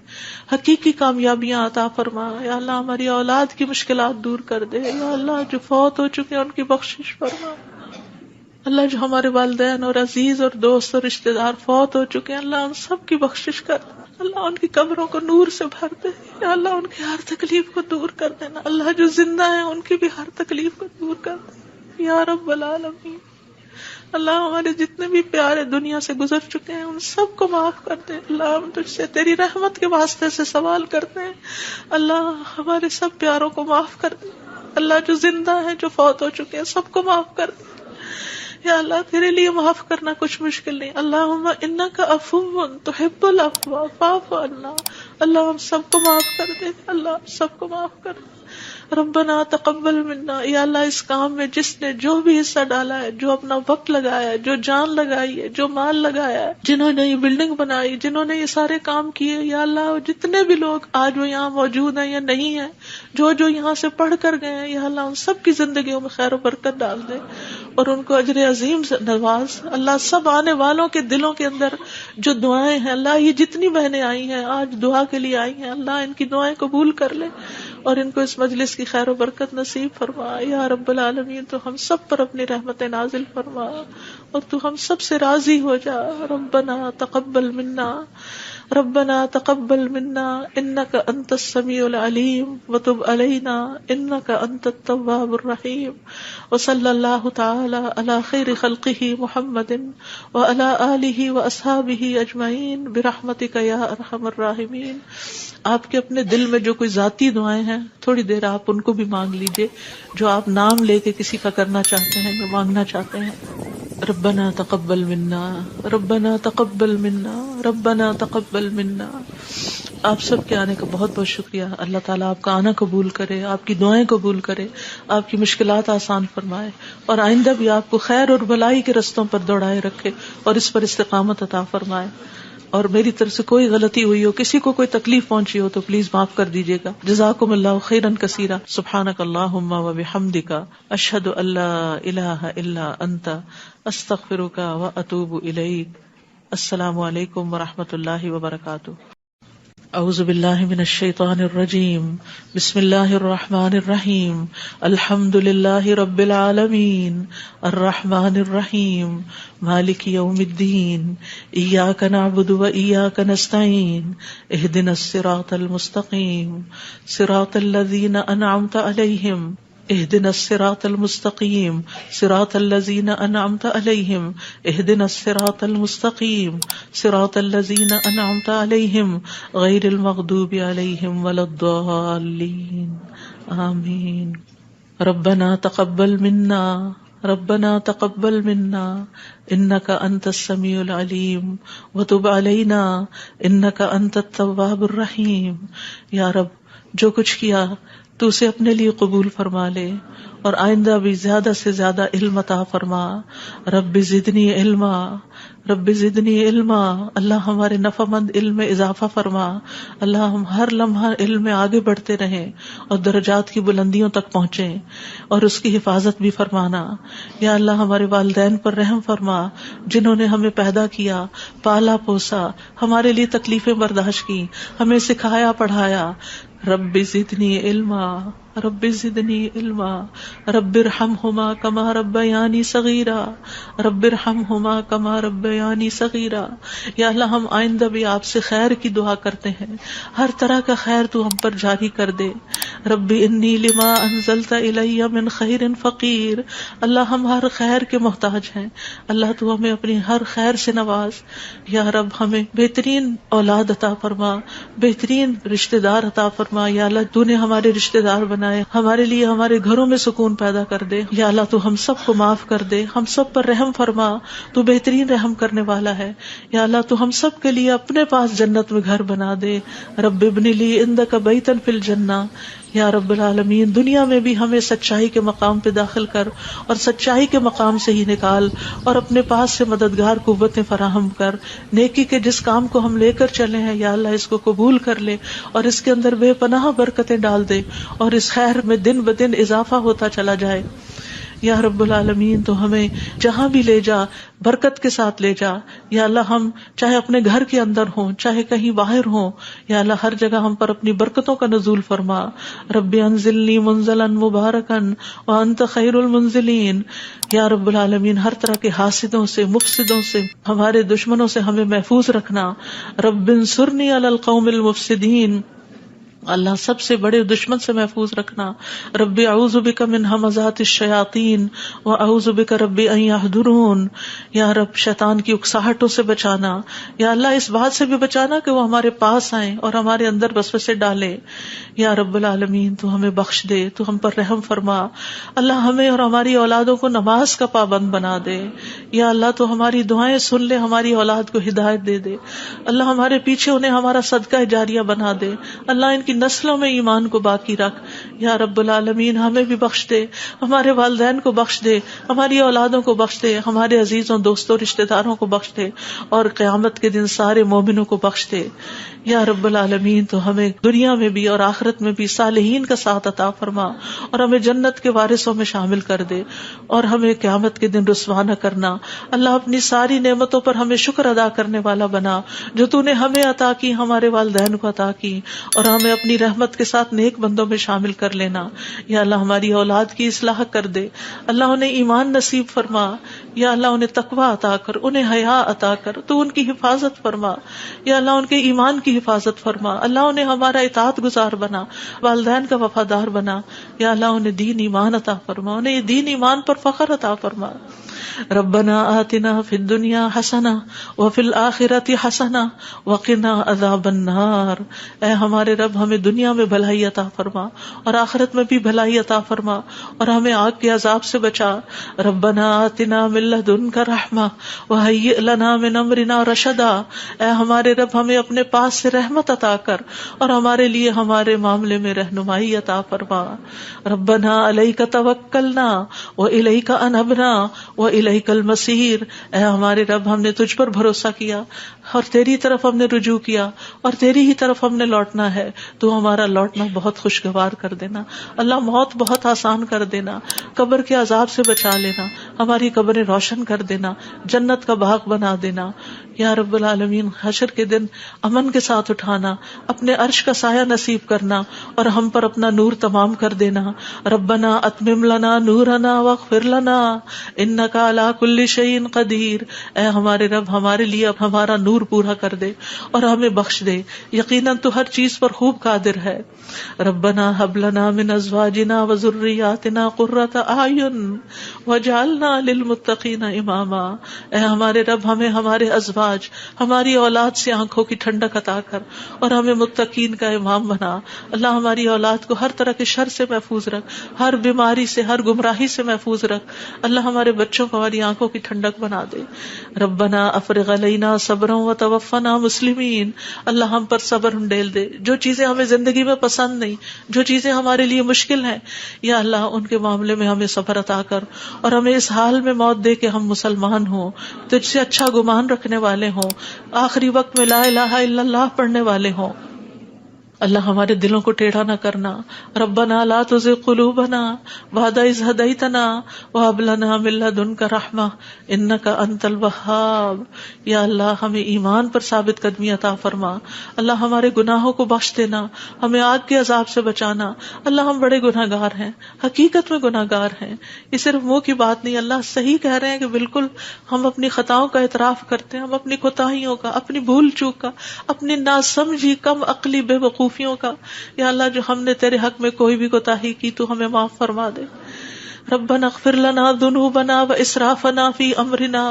حقیقی کامیابیاں عطا فرما. یا اللہ ہماری اولاد کی مشکلات دور کر دے. یا اللہ جو فوت ہو چکے ہیں ان کی بخشش فرما. اللہ جو ہمارے والدین اور عزیز اور دوست اور رشتہ دار فوت ہو چکے ہیں اللہ ان سب کی بخشش کر. اللہ ان کی قبروں کو نور سے بھر دے. یا اللہ ان کی ہر تکلیف کو دور کر دینا. اللہ جو زندہ ہیں ان کی بھی ہر تکلیف کو دور کر دے. یا رب العالمین اللہ ہمارے جتنے بھی پیارے دنیا سے گزر چکے ہیں ان سب کو معاف کر دے. اللہ ہم تجھ سے تیری رحمت کے واسطے سے سوال کرتے ہیں، اللہ ہمارے سب پیاروں کو معاف کر دے. اللہ جو زندہ ہیں جو فوت ہو چکے ہیں سب کو معاف کر دے. یا اللہ تیرے لیے معاف کرنا کچھ مشکل نہیں. اللہم انک عفو تحب العفو فاعف عنا. اللہ ہم سب کو معاف کر دے. اللہ سب کو معاف کر دے. ربنا تقبل منا. یا اللہ اس کام میں جس نے جو بھی حصہ ڈالا ہے، جو اپنا وقت لگایا ہے، جو جان لگائی ہے، جو مال لگایا ہے، جنہوں نے یہ بلڈنگ بنائی، جنہوں نے یہ سارے کام کیے، یا اللہ جتنے بھی لوگ آج وہ یہاں موجود ہیں یا نہیں ہیں، جو یہاں سے پڑھ کر گئے ہیں، یا اللہ ان سب کی زندگیوں میں خیر و برکت ڈال دے اور ان کو اجر عظیم سے نواز. اللہ سب آنے والوں کے دلوں کے اندر جو دعائیں ہیں، اللہ یہ جتنی بہنیں آئی ہیں آج دعا کے لیے آئی ہیں، اللہ ان کی دعائیں قبول کر لے اور ان کو اس مجلس کی خیر و برکت نصیب فرما. یا رب العالمین تو ہم سب پر اپنی رحمت نازل فرما اور تو ہم سب سے راضی ہو جا. ربنا تقبل منا ربنا تقبل منا انك انت السميع العليم وتب علينا انك انت التواب الرحيم وصلى الله تعالى على خير خلقه محمد وعلى آله واصحابه اجمعين برحمتك یا ارحم الراحمین. آپ کے اپنے دل میں جو کوئی ذاتی دعائیں ہیں تھوڑی دیر آپ ان کو بھی مانگ لیجئے، جو آپ نام لے کے کسی کا کرنا چاہتے ہیں یا مانگنا چاہتے ہیں. ربنا تقبل منا ربنا تقبل منا ربنا تقبل منا. آپ سب کے آنے کا بہت بہت شکریہ. اللہ تعالیٰ آپ کا آنا قبول کرے، آپ کی دعائیں قبول کرے، آپ کی مشکلات آسان فرمائے، اور آئندہ بھی آپ کو خیر اور بھلائی کے رستوں پر دوڑائے رکھے اور اس پر استقامت عطا فرمائے. اور میری طرف سے کوئی غلطی ہوئی ہو، کسی کو کوئی تکلیف پہنچی ہو تو پلیز معاف کر دیجیے گا. جزاکم اللہ خیرا کثیرا. سبحانک اللہم و بحمدک اشہد ان لا الہ الا انت استغفرک و اتوب الیک. السلام علیکم و رحمۃ اللہ وبرکاتہ. اعوذ باللہ من الشیطان الرجیم. بسم اللہ الرحمن الرحیم. الحمد للہ رب العالمین الرحمن الرحیم مالک یوم الدین. ایاک نعبد و ایاک نستعین. اہدنا الصراط المستقیم صراط الذین انعمت علیہم اہدنا الصراط المستقیم صراط الذین انعمت علیہم اہدنا الصراط المستقیم صراط الذین انعمت علیہم غیر المغضوب علیہم ولا الضالین آمین. ربنا تقبل منا ربنا تقبل منا انك انت السميع العليم وتب علينا انك انت التواب الرحیم. یا رب، جو کچھ کیا تو اسے اپنے لیے قبول فرما لے، اور آئندہ بھی زیادہ سے زیادہ علم عطا فرما. رب زدنی علما رب زدنی علما. اللہ ہمارے نفع مند علم میں اضافہ فرما. اللہ ہم ہر لمحہ علم میں آگے بڑھتے رہیں اور درجات کی بلندیوں تک پہنچیں، اور اس کی حفاظت بھی فرمانا. یا اللہ ہمارے والدین پر رحم فرما، جنہوں نے ہمیں پیدا کیا، پالا پوسا، ہمارے لیے تکلیفیں برداشت کی، ہمیں سکھایا پڑھایا. رب زدنی علما رب زدنی علما رب ارحمہما کما ربیانی صغیرا رب ارحمہما کما ربیانی صغیرا. یا اللہ ہم آئندہ بھی آپ سے خیر کی دعا کرتے ہیں، ہر طرح کا خیر تو ہم پر جاری کر دے. رب انی لما انزلت الی من خیر فقیر. اللہ ہم ہر خیر کے محتاج ہیں، اللہ تو ہمیں اپنی ہر خیر سے نواز. یا رب ہمیں بہترین اولاد عطا فرما، بہترین رشتہ دار عطا فرما. یا اللہ تو نے ہمارے رشتہ دار بنائے، ہمارے لیے ہمارے گھروں میں سکون پیدا کر دے. یا اللہ تو ہم سب کو معاف کر دے، ہم سب پر رحم فرما، تو بہترین رحم کرنے والا ہے. یا اللہ تو ہم سب کے لیے اپنے پاس جنت میں گھر بنا دے. رب ابن لی عندک بیتا فی الجنہ. یا رب العالمین دنیا میں بھی ہمیں سچائی کے مقام پہ داخل کر، اور سچائی کے مقام سے ہی نکال، اور اپنے پاس سے مددگار قوتیں فراہم کر. نیکی کے جس کام کو ہم لے کر چلے ہیں یا اللہ اس کو قبول کر لے، اور اس کے اندر بے پناہ برکتیں ڈال دے، اور اس خیر میں دن بدن اضافہ ہوتا چلا جائے. یا رب العالمین تو ہمیں جہاں بھی لے جا برکت کے ساتھ لے جا. یا اللہ ہم چاہے اپنے گھر کے اندر ہوں چاہے کہیں باہر ہوں، یا اللہ ہر جگہ ہم پر اپنی برکتوں کا نزول فرما. رب انزلنی منزلا مبارکا وانت خیر المنزلین. یا رب العالمین ہر طرح کے حاسدوں سے، مفسدوں سے، ہمارے دشمنوں سے ہمیں محفوظ رکھنا. رب انصرنی علی القوم المفسدین. اللہ سب سے بڑے دشمن سے محفوظ رکھنا. رب اعوذ بک من ہمزات الشیاطین واعوذ بک رب ان یحضرون. یا رب شیطان کی اکساہٹوں سے بچانا. یا اللہ اس بات سے بھی بچانا کہ وہ ہمارے پاس آئیں اور ہمارے اندر وسوسے ڈالے. یا رب العالمین تو ہمیں بخش دے، تو ہم پر رحم فرما. اللہ ہمیں اور ہماری اولادوں کو نماز کا پابند بنا دے. یا اللہ تو ہماری دعائیں سن لے، ہماری اولاد کو ہدایت دے دے. اللہ ہمارے پیچھے انہیں ہمارا صدقہ جاریہ بنا دے. اللہ ان کی نسلوں میں ایمان کو باقی رکھ. یا رب العالمین ہمیں بھی بخش دے، ہمارے والدین کو بخش دے، ہماری اولادوں کو بخش دے، ہمارے عزیزوں دوستوں رشتہ داروں کو بخش دے، اور قیامت کے دن سارے مومنوں کو بخش دے. یا رب العالمین تو ہمیں دنیا میں بھی اور آخرت میں بھی صالحین کا ساتھ عطا فرما، اور ہمیں جنت کے وارثوں میں شامل کر دے، اور ہمیں قیامت کے دن رسوا نہ کرنا. اللہ اپنی ساری نعمتوں پر ہمیں شکر ادا کرنے والا بنا، جو تو نے ہمیں عطا کی، ہمارے والدین کو عطا کی، اور ہمیں اپنے اپنی رحمت کے ساتھ نیک بندوں میں شامل کر لینا. یا اللہ ہماری اولاد کی اصلاح کر دے, اللہ انہیں ایمان نصیب فرما, یا اللہ انہیں تقویٰ عطا کر, انہیں حیا عطا کر, تو ان کی حفاظت فرما. یا اللہ ان کے ایمان کی حفاظت فرما, اللہ انہیں ہمارا اطاعت گزار بنا, والدین کا وفادار بنا. یا اللہ انہیں دین ایمان عطا فرما, انہیں دین ایمان پر فخر عطا فرما. ربنا آتنا فی الدنیا حسنہ وفی الآخرۃ حسنہ وقنا عذاب النار. اے ہمارے رب ہمیں دنیا میں بھلائی عطا فرما اور آخرت میں بھی بھلائی عطا فرما, اور ہمیں آگ کے عذاب سے بچا. ربنا آتنا من لدنک رحمہ وہیئ لنا من امرنا رشدا. اے ہمارے رب ہمیں اپنے پاس سے رحمت عطا کر اور ہمارے لیے ہمارے معاملے میں رہنمائی عطا فرما. ربنا علیک توکلنا والیک انبنا وإلیک المصیر. اے ہمارے رب ہم نے تجھ پر بھروسہ کیا اور تیری طرف ہم نے رجوع کیا اور تیری ہی طرف ہم نے لوٹنا ہے. تو ہمارا لوٹنا بہت خوشگوار کر دینا. اللہ موت بہت آسان کر دینا, قبر کے عذاب سے بچا لینا, ہماری قبریں روشن کر دینا, جنت کا باغ بنا دینا. یا رب العالمین حشر کے دن امن کے ساتھ اٹھانا, اپنے عرش کا سایہ نصیب کرنا اور ہم پر اپنا نور تمام کر دینا. ربنا اتمم لنا نورنا واغفر لنا انک علی کل شیء قدیر. اے ہمارے رب ہمارے لیے ہمارا نور پورا کر دے اور ہمیں بخش دے, یقیناً تو ہر چیز پر خوب قادر ہے. ربنا هب لنا من ازواجنا وذرياتنا قرۃ اعین واجعلنا للمتقین اماما. اے ہمارے رب ہمیں ہمارے ازواج, ہماری اولاد سے آنکھوں کی ٹھنڈک عطا کر اور ہمیں متقین کا امام بنا. اللہ ہماری اولاد کو ہر طرح کے شر سے محفوظ رکھ, ہر بیماری سے, ہر گمراہی سے محفوظ رکھ. اللہ ہمارے بچوں کو ہماری آنکھوں کی ٹھنڈک بنا دے. ربنا افرغ علینا صبرا وتوفنا مسلمین. اللہ ہم پر صبر ڈیل دے. جو چیزیں ہمیں زندگی میں پسند نہیں, جو چیزیں ہمارے لیے مشکل ہیں, یا اللہ ان کے معاملے میں ہمیں صبر عطا کر اور ہمیں اس حال میں موت دے کہ ہم مسلمان ہوں, تجھ سے اچھا گمان رکھنے والے ہوں, آخری وقت میں لا الہ الا اللہ پڑھنے والے ہوں. اللہ ہمارے دلوں کو ٹیڑھا نہ کرنا. ربنا لا تزغ قلوبنا بعد اذ ہدیتنا وہب لنا من لدنک رحمہ انک انت الوہاب. یا اللہ ہمیں ایمان پر ثابت قدمی عطا فرما. اللہ ہمارے گناہوں کو بخش دینا, ہمیں آگ کے عذاب سے بچانا. اللہ ہم بڑے گناہ گار ہیں, حقیقت میں گناہ گار ہیں, یہ صرف منہ کی بات نہیں. اللہ صحیح کہہ رہے ہیں کہ بالکل ہم اپنی خطاؤں کا اعتراف کرتے ہیں, ہم اپنی کوتاہیوں کا, اپنی بھول چوک کا, اپنی ناسمجھی کم عقلی بے وقوفیوں کا. یا اللہ جو ہم نے تیرے حق میں کوئی بھی کوتاہی کی تو ہمیں معاف فرما دے. ربنا اغفر لنا ذنوبنا واسرافنا فی امرنا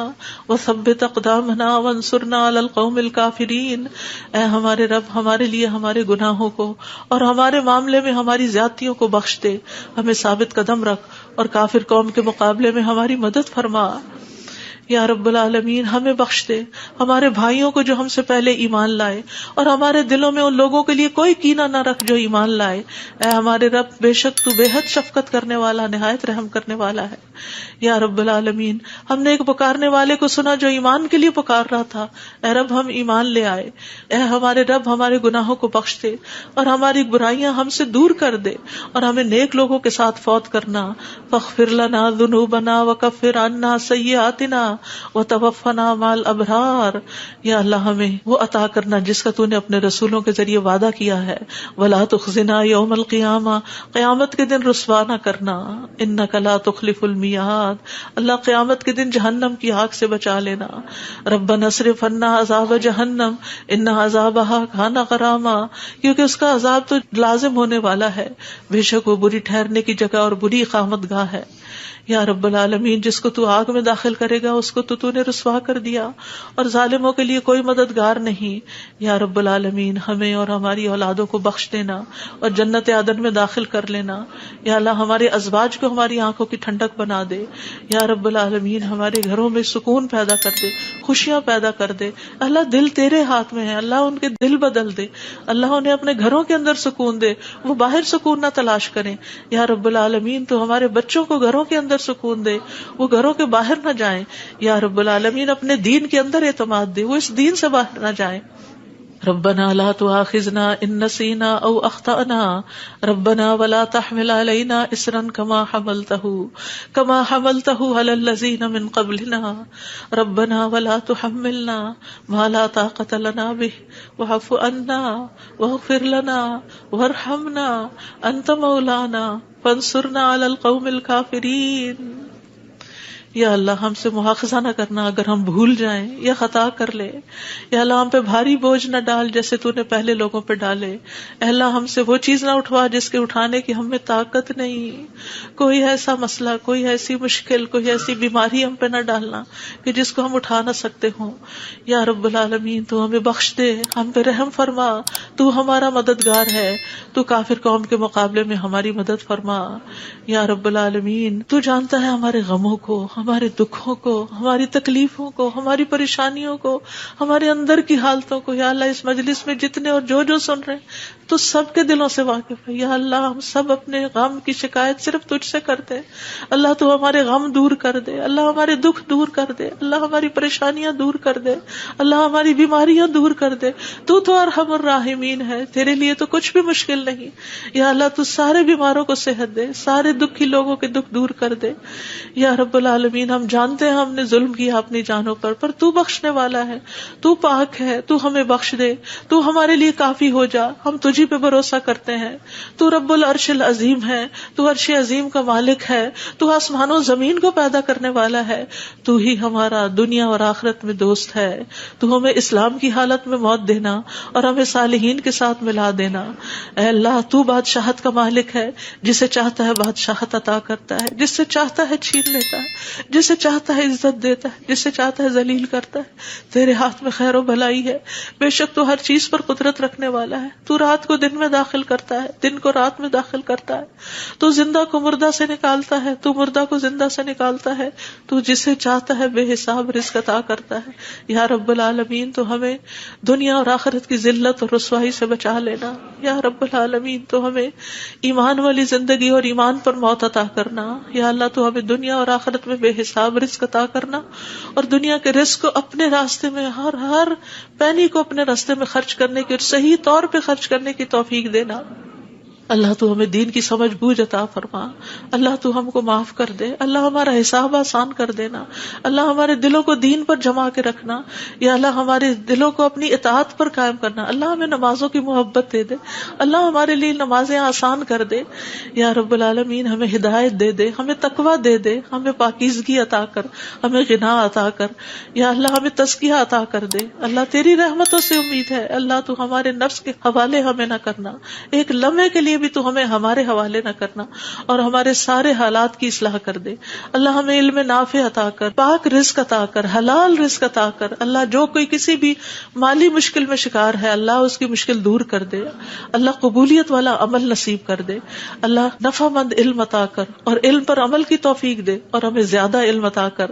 وثبت اقدامنا وانصرنا علی القوم الکافرین. اے ہمارے رب ہمارے لیے ہمارے گناہوں کو اور ہمارے معاملے میں ہماری زیادتیوں کو بخش دے, ہمیں ثابت قدم رکھ اور کافر قوم کے مقابلے میں ہماری مدد فرما. یا رب العالمین ہمیں بخش دے, ہمارے بھائیوں کو جو ہم سے پہلے ایمان لائے, اور ہمارے دلوں میں ان لوگوں کے لیے کوئی کینہ نہ رکھ جو ایمان لائے. اے ہمارے رب بے شک تو بے حد شفقت کرنے والا, نہایت رحم کرنے والا ہے. یا رب العالمین ہم نے ایک پکارنے والے کو سنا جو ایمان کے لیے پکار رہا تھا, اے رب ہم ایمان لے آئے. اے ہمارے رب ہمارے گناہوں کو بخش دے اور ہماری برائیاں ہم سے دور کر دے اور ہمیں نیک لوگوں کے ساتھ فوت کرنا. فاغفر لنا ذنوبنا وکفر عنا سیئاتنا وتوفنا مع الابرار. یا اللہ ہمیں وہ عطا کرنا جس کا تو نے اپنے رسولوں کے ذریعے وعدہ کیا ہے. ولا تخزنا یوم القیامہ, قیامت کے دن رسوا نہ کرنا. انک لا تخلف المیعاد, اللہ قیامت کے دن جہنم کی آگ سے بچا لینا. ربنا اصرف عنا عذاب جہنم ان عذابها کان غراما, کیونکہ اس کا عذاب تو لازم ہونے والا ہے, بے شک وہ بری ٹھہرنے کی جگہ اور بری اقامت گاہ ہے. یا رب العالمین جس کو تو آگ میں داخل کرے گا اس کو تو نے رسوا کر دیا, اور ظالموں کے لیے کوئی مددگار نہیں. یا رب العالمین ہمیں اور ہماری اولادوں کو بخش دینا اور جنت عدن میں داخل کر لینا. یا اللہ ہمارے ازواج کو ہماری آنکھوں کی ٹھنڈک بنا دے. یا رب العالمین ہمارے گھروں میں سکون پیدا کر دے, خوشیاں پیدا کر دے. اللہ دل تیرے ہاتھ میں ہے, اللہ ان کے دل بدل دے, اللہ انہیں اپنے گھروں کے اندر سکون دے, وہ باہر سکون نہ تلاش کریں. یا رب العالمین تو ہمارے بچوں کو گھروں کے اندر سکون دے, وہ گھروں کے باہر نہ جائیں. یا رب العالمین اپنے دین کے اندر اعتماد دے, وہ اس دین سے باہر نہ جائیں. ربنا لا تؤاخذنا ان نسينا او اخطأنا ربنا ولا تحمل علينا اصرا كما حملته على الذين من قبلنا ربنا ولا تحملنا ما لا طاقة لنا به واعف عنا واغفر لنا وارحمنا انت مولانا فانصرنا على القوم الكافرين. یا اللہ ہم سے مواخذہ نہ کرنا اگر ہم بھول جائیں یا خطا کر لیں. یا اللہ ہم پہ بھاری بوجھ نہ ڈال جیسے تو نے پہلے لوگوں پہ ڈالے. اے اللہ ہم سے وہ چیز نہ اٹھوا جس کے اٹھانے کی ہم میں طاقت نہیں. کوئی ایسا مسئلہ، کوئی ایسی مشکل، کوئی ایسی بیماری ہم پہ نہ ڈالنا کہ جس کو ہم اٹھا نہ سکتے ہوں. یا رب العالمین تو ہمیں بخش دے، ہم پہ رحم فرما. تو ہمارا مددگار ہے، تو کافر قوم کے مقابلے میں ہماری مدد فرما. یا رب العالمین تو جانتا ہے ہمارے غموں کو، ہمارے دکھوں کو، ہماری تکلیفوں کو، ہماری پریشانیوں کو، ہمارے اندر کی حالتوں کو. یا اللہ اس مجلس میں جتنے اور جو سن رہے ہیں تو سب کے دلوں سے واقف ہے. یا اللہ ہم سب اپنے غم کی شکایت صرف تجھ سے کرتے. اللہ تو ہمارے غم دور کر دے، اللہ ہمارے دکھ دور کر دے، اللہ ہماری پریشانیاں دور کر دے، اللہ ہماری بیماریاں دور کر دے. تو ارحم الراحمین ہے، تیرے لیے تو کچھ بھی مشکل نہیں. یا اللہ تو سارے بیماروں کو صحت دے، سارے دکھی لوگوں کے دکھ دور کر دے. یا رب العالمین ہم جانتے ہیں ہم نے ظلم کیا اپنی جانوں پر تو بخشنے والا ہے، تو پاک ہے، تو ہمیں بخش دے، تو ہمارے لیے کافی ہو جا. ہم تجھی پہ بھروسہ کرتے ہیں. تو رب العرش العظیم ہے، تو عرش عظیم کا مالک ہے، تو آسمان و زمین کو پیدا کرنے والا ہے. تو ہی ہمارا دنیا اور آخرت میں دوست ہے. تو ہمیں اسلام کی حالت میں موت دینا اور ہمیں صالحین کے ساتھ ملا دینا. اے اللہ تو بادشاہت کا مالک ہے، جسے چاہتا ہے بادشاہت عطا کرتا ہے، جس سے چاہتا ہے چھین لیتا ہے، جسے چاہتا ہے عزت دیتا ہے، جسے چاہتا ہے ذلیل کرتا ہے. تیرے ہاتھ میں خیر و بھلائی ہے. بے شک تو ہر چیز پر قدرت رکھنے والا ہے. تو رات کو دن میں داخل کرتا ہے، دن کو رات میں داخل کرتا ہے. تو زندہ کو مردہ سے نکالتا ہے، تو مردہ کو زندہ سے نکالتا ہے. تو جسے چاہتا ہے بے حساب رزق عطا کرتا ہے. یا رب العالمین تو ہمیں دنیا اور آخرت کی ذلت اور رسوائی سے بچا لینا. یا رب العالمین تو ہمیں ایمان والی زندگی اور ایمان پر موت عطا کرنا. یا اللہ تو ہمیں دنیا اور آخرت میں بے حساب رزق عطا کرنا، اور دنیا کے رزق کو اپنے راستے میں ہر پینی کو اپنے راستے میں خرچ کرنے کی اور صحیح طور پہ خرچ کرنے کی توفیق دینا. اللہ تو ہمیں دین کی سمجھ بوجھ عطا فرما. اللہ تو ہم کو معاف کر دے. اللہ ہمارا حساب آسان کر دینا. اللہ ہمارے دلوں کو دین پر جما کے رکھنا. یا اللہ ہمارے دلوں کو اپنی اطاعت پر قائم کرنا. اللہ ہمیں نمازوں کی محبت دے دے. اللہ ہمارے لیے نمازیں آسان کر دے. یا رب العالمین ہمیں ہدایت دے دے، ہمیں تقویٰ دے دے، ہمیں پاکیزگی عطا کر، ہمیں غنا عطا کر. یا اللہ ہمیں تزکیہ عطا کر دے. اللہ تیری رحمتوں سے امید ہے. اللہ تو ہمارے نفس کے حوالے ہمیں نہ کرنا، ایک لمحے کے لیے بھی تو ہمیں ہمارے حوالے نہ کرنا، اور ہمارے سارے حالات کی اصلاح کر دے. اللہ ہمیں علم نافع عطا کر، پاک رزق عطا کر، حلال رزق عطا کر. اللہ جو کوئی کسی بھی مالی مشکل میں شکار ہے، اللہ اس کی مشکل دور کر دے. اللہ قبولیت والا عمل نصیب کر دے. اللہ نفع مند علم عطا کر، اور علم پر عمل کی توفیق دے، اور ہمیں زیادہ علم عطا کر.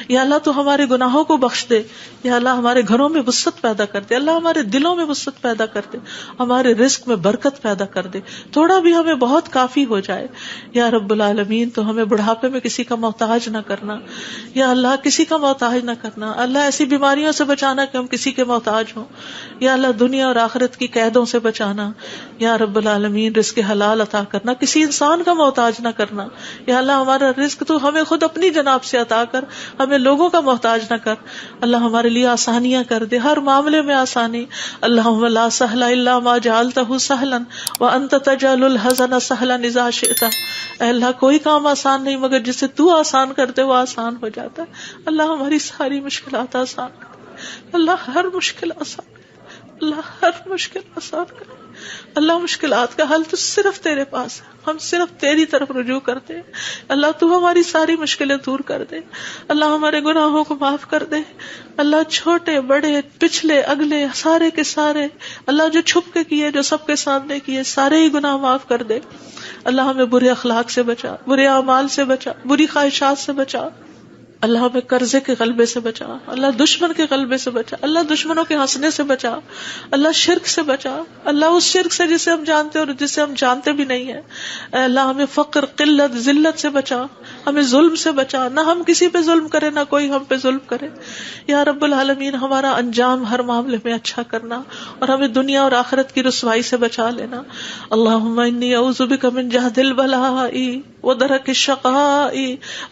یا اللہ تو ہمارے گناہوں کو بخش دے. یا اللہ ہمارے گھروں میں وسعت پیدا کر دے. اللہ ہمارے دلوں میں وسعت پیدا کر دے، ہمارے رزق میں برکت پیدا کر دے. تھوڑا بھی ہمیں بہت کافی ہو جائے. یا رب العالمین تو ہمیں بڑھاپے میں کسی کا محتاج نہ کرنا. یا اللہ کسی کا محتاج نہ کرنا. اللہ ایسی بیماریوں سے بچانا کہ ہم کسی کے محتاج ہوں. یا اللہ دنیا اور آخرت کی قیدوں سے بچانا. یا رب العالمین رزق حلال عطا کرنا، کسی انسان کا محتاج نہ کرنا. یا اللہ ہمارا رزق تو ہمیں خود اپنی جناب سے عطا کر، ہمیں لوگوں کا محتاج نہ کر. اللہ ہمارے لیے آسانیاں کر دے، ہر معاملے میں آسانی. اللہم لا سہل الا ما جعلتہ سہلا وانت تجعل الحزن سہلا اذا شئت. اے اللہ کوئی کام آسان نہیں مگر جسے تو آسان کرتے وہ آسان ہو جاتا ہے. اللہ ہماری ساری مشکلات آسان کر. اللہ ہر مشکل آسان کر. اللہ ہر مشکل آسان کر. اللہ مشکلات کا حل تو صرف تیرے پاس ہے. ہم صرف تیری طرف رجوع کرتے ہیں. اللہ تو ہماری ساری مشکلیں دور کر دے. اللہ ہمارے گناہوں کو معاف کر دے. اللہ چھوٹے بڑے پچھلے اگلے سارے کے سارے، اللہ جو چھپ کے کیے جو سب کے سامنے کیے، سارے ہی گناہ معاف کر دے. اللہ ہمیں برے اخلاق سے بچا، برے اعمال سے بچا، بری خواہشات سے بچا. اللہ ہمیں قرضے کے غلبے سے بچا، اللہ دشمن کے غلبے سے بچا، اللہ دشمنوں کے ہنسنے سے بچا، اللہ شرک سے بچا، اللہ اس شرک سے جسے ہم جانتے اور جسے ہم جانتے بھی نہیں ہیں. اے اللہ ہمیں فقر، قلت، ذلت سے بچا، ہمیں ظلم سے بچا، نہ ہم کسی پہ ظلم کرے نہ کوئی ہم پہ ظلم کرے. یا رب العالمین ہمارا انجام ہر معاملے میں اچھا کرنا اور ہمیں دنیا اور آخرت کی رسوائی سے بچا لینا. اللہم انی اعوذ بک من جہد البلاء ودرک الشقاء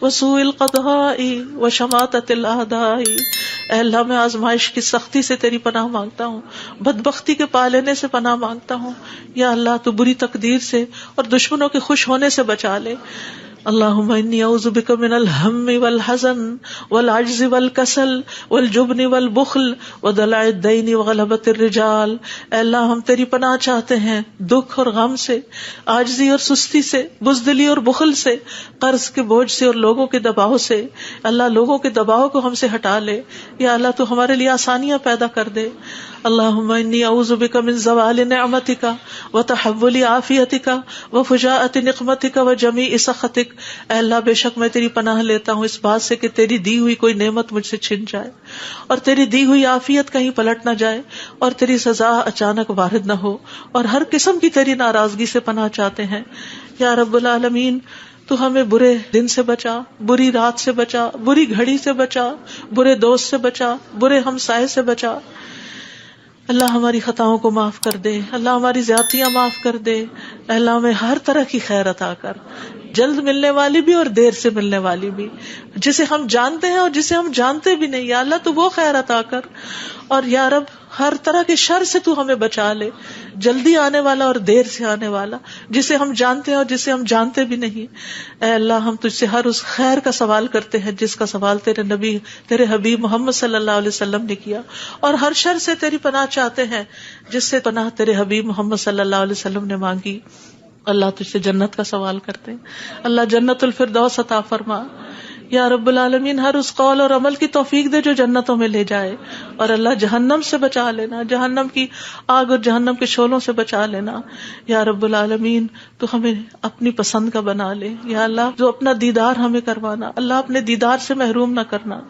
وسوء القضاء وشماتۃ الاعداء. اے اللہ میں آزمائش کی سختی سے تیری پناہ مانگتا ہوں، بدبختی کے پا لینے سے پناہ مانگتا ہوں. یا اللہ تو بری تقدیر سے اور دشمنوں کے خوش ہونے سے بچا لے. اللہم انی اعوذ بک من الہم والحزن والعجز والکسل والجبن والبخل ودلع الدین وغلبۃ الرجال. اے اللہ ہم تیری پناہ چاہتے ہیں دکھ اور غم سے، عاجزی اور سستی سے، بزدلی اور بخل سے، قرض کے بوجھ سے اور لوگوں کے دباؤ سے. اللہ لوگوں کے دباؤ کو ہم سے ہٹا لے. یا اللہ تو ہمارے لیے آسانیاں پیدا کر دے. اللہم انی اعوذ بک من زوال نعمتک وتحول عافیتک وفجاءۃ نقمتک وجمیع سخطک. اے اللہ بے شک میں تیری پناہ لیتا ہوں اس بات سے کہ تیری دی ہوئی کوئی نعمت مجھ سے چھن جائے اور تیری دی ہوئی عافیت کہیں پلٹ نہ جائے اور تیری سزا اچانک وارد نہ ہو، اور ہر قسم کی تیری ناراضگی سے پناہ چاہتے ہیں. یا رب العالمین تو ہمیں برے دن سے بچا، بری رات سے بچا، بری گھڑی سے بچا، برے دوست سے بچا، برے ہمسائے سے بچا. اللہ ہماری خطاؤں کو معاف کر دے، اللہ ہماری زیادتیاں معاف کر دے. اللہ ہمیں ہر طرح کی خیر عطا کر، جلد ملنے والی بھی اور دیر سے ملنے والی بھی، جسے ہم جانتے ہیں اور جسے ہم جانتے بھی نہیں. یا اللہ تو وہ خیر عطا کر. اور یا رب ہر طرح کے شر سے تو ہمیں بچا لے، جلدی آنے والا اور دیر سے آنے والا، جسے ہم جانتے ہیں اور جسے ہم جانتے بھی نہیں. اے اللہ ہم تجھ سے ہر اس خیر کا سوال کرتے ہیں جس کا سوال تیرے نبی، تیرے حبیب محمد صلی اللہ علیہ وسلم نے کیا، اور ہر شر سے تیری پناہ چاہتے ہیں جس سے پناہ تیرے حبیب محمد صلی اللہ علیہ وسلم نے مانگی. اللہ تجھ سے جنت کا سوال کرتے ہیں، اللہ جنت الفردوس عطا فرما. یا رب العالمین ہر اس قول اور عمل کی توفیق دے جو جنتوں میں لے جائے، اور اللہ جہنم سے بچا لینا، جہنم کی آگ اور جہنم کے شعلوں سے بچا لینا. یا رب العالمین تو ہمیں اپنی پسند کا بنا لے. یا اللہ جو اپنا دیدار ہمیں کروانا، اللہ اپنے دیدار سے محروم نہ کرنا.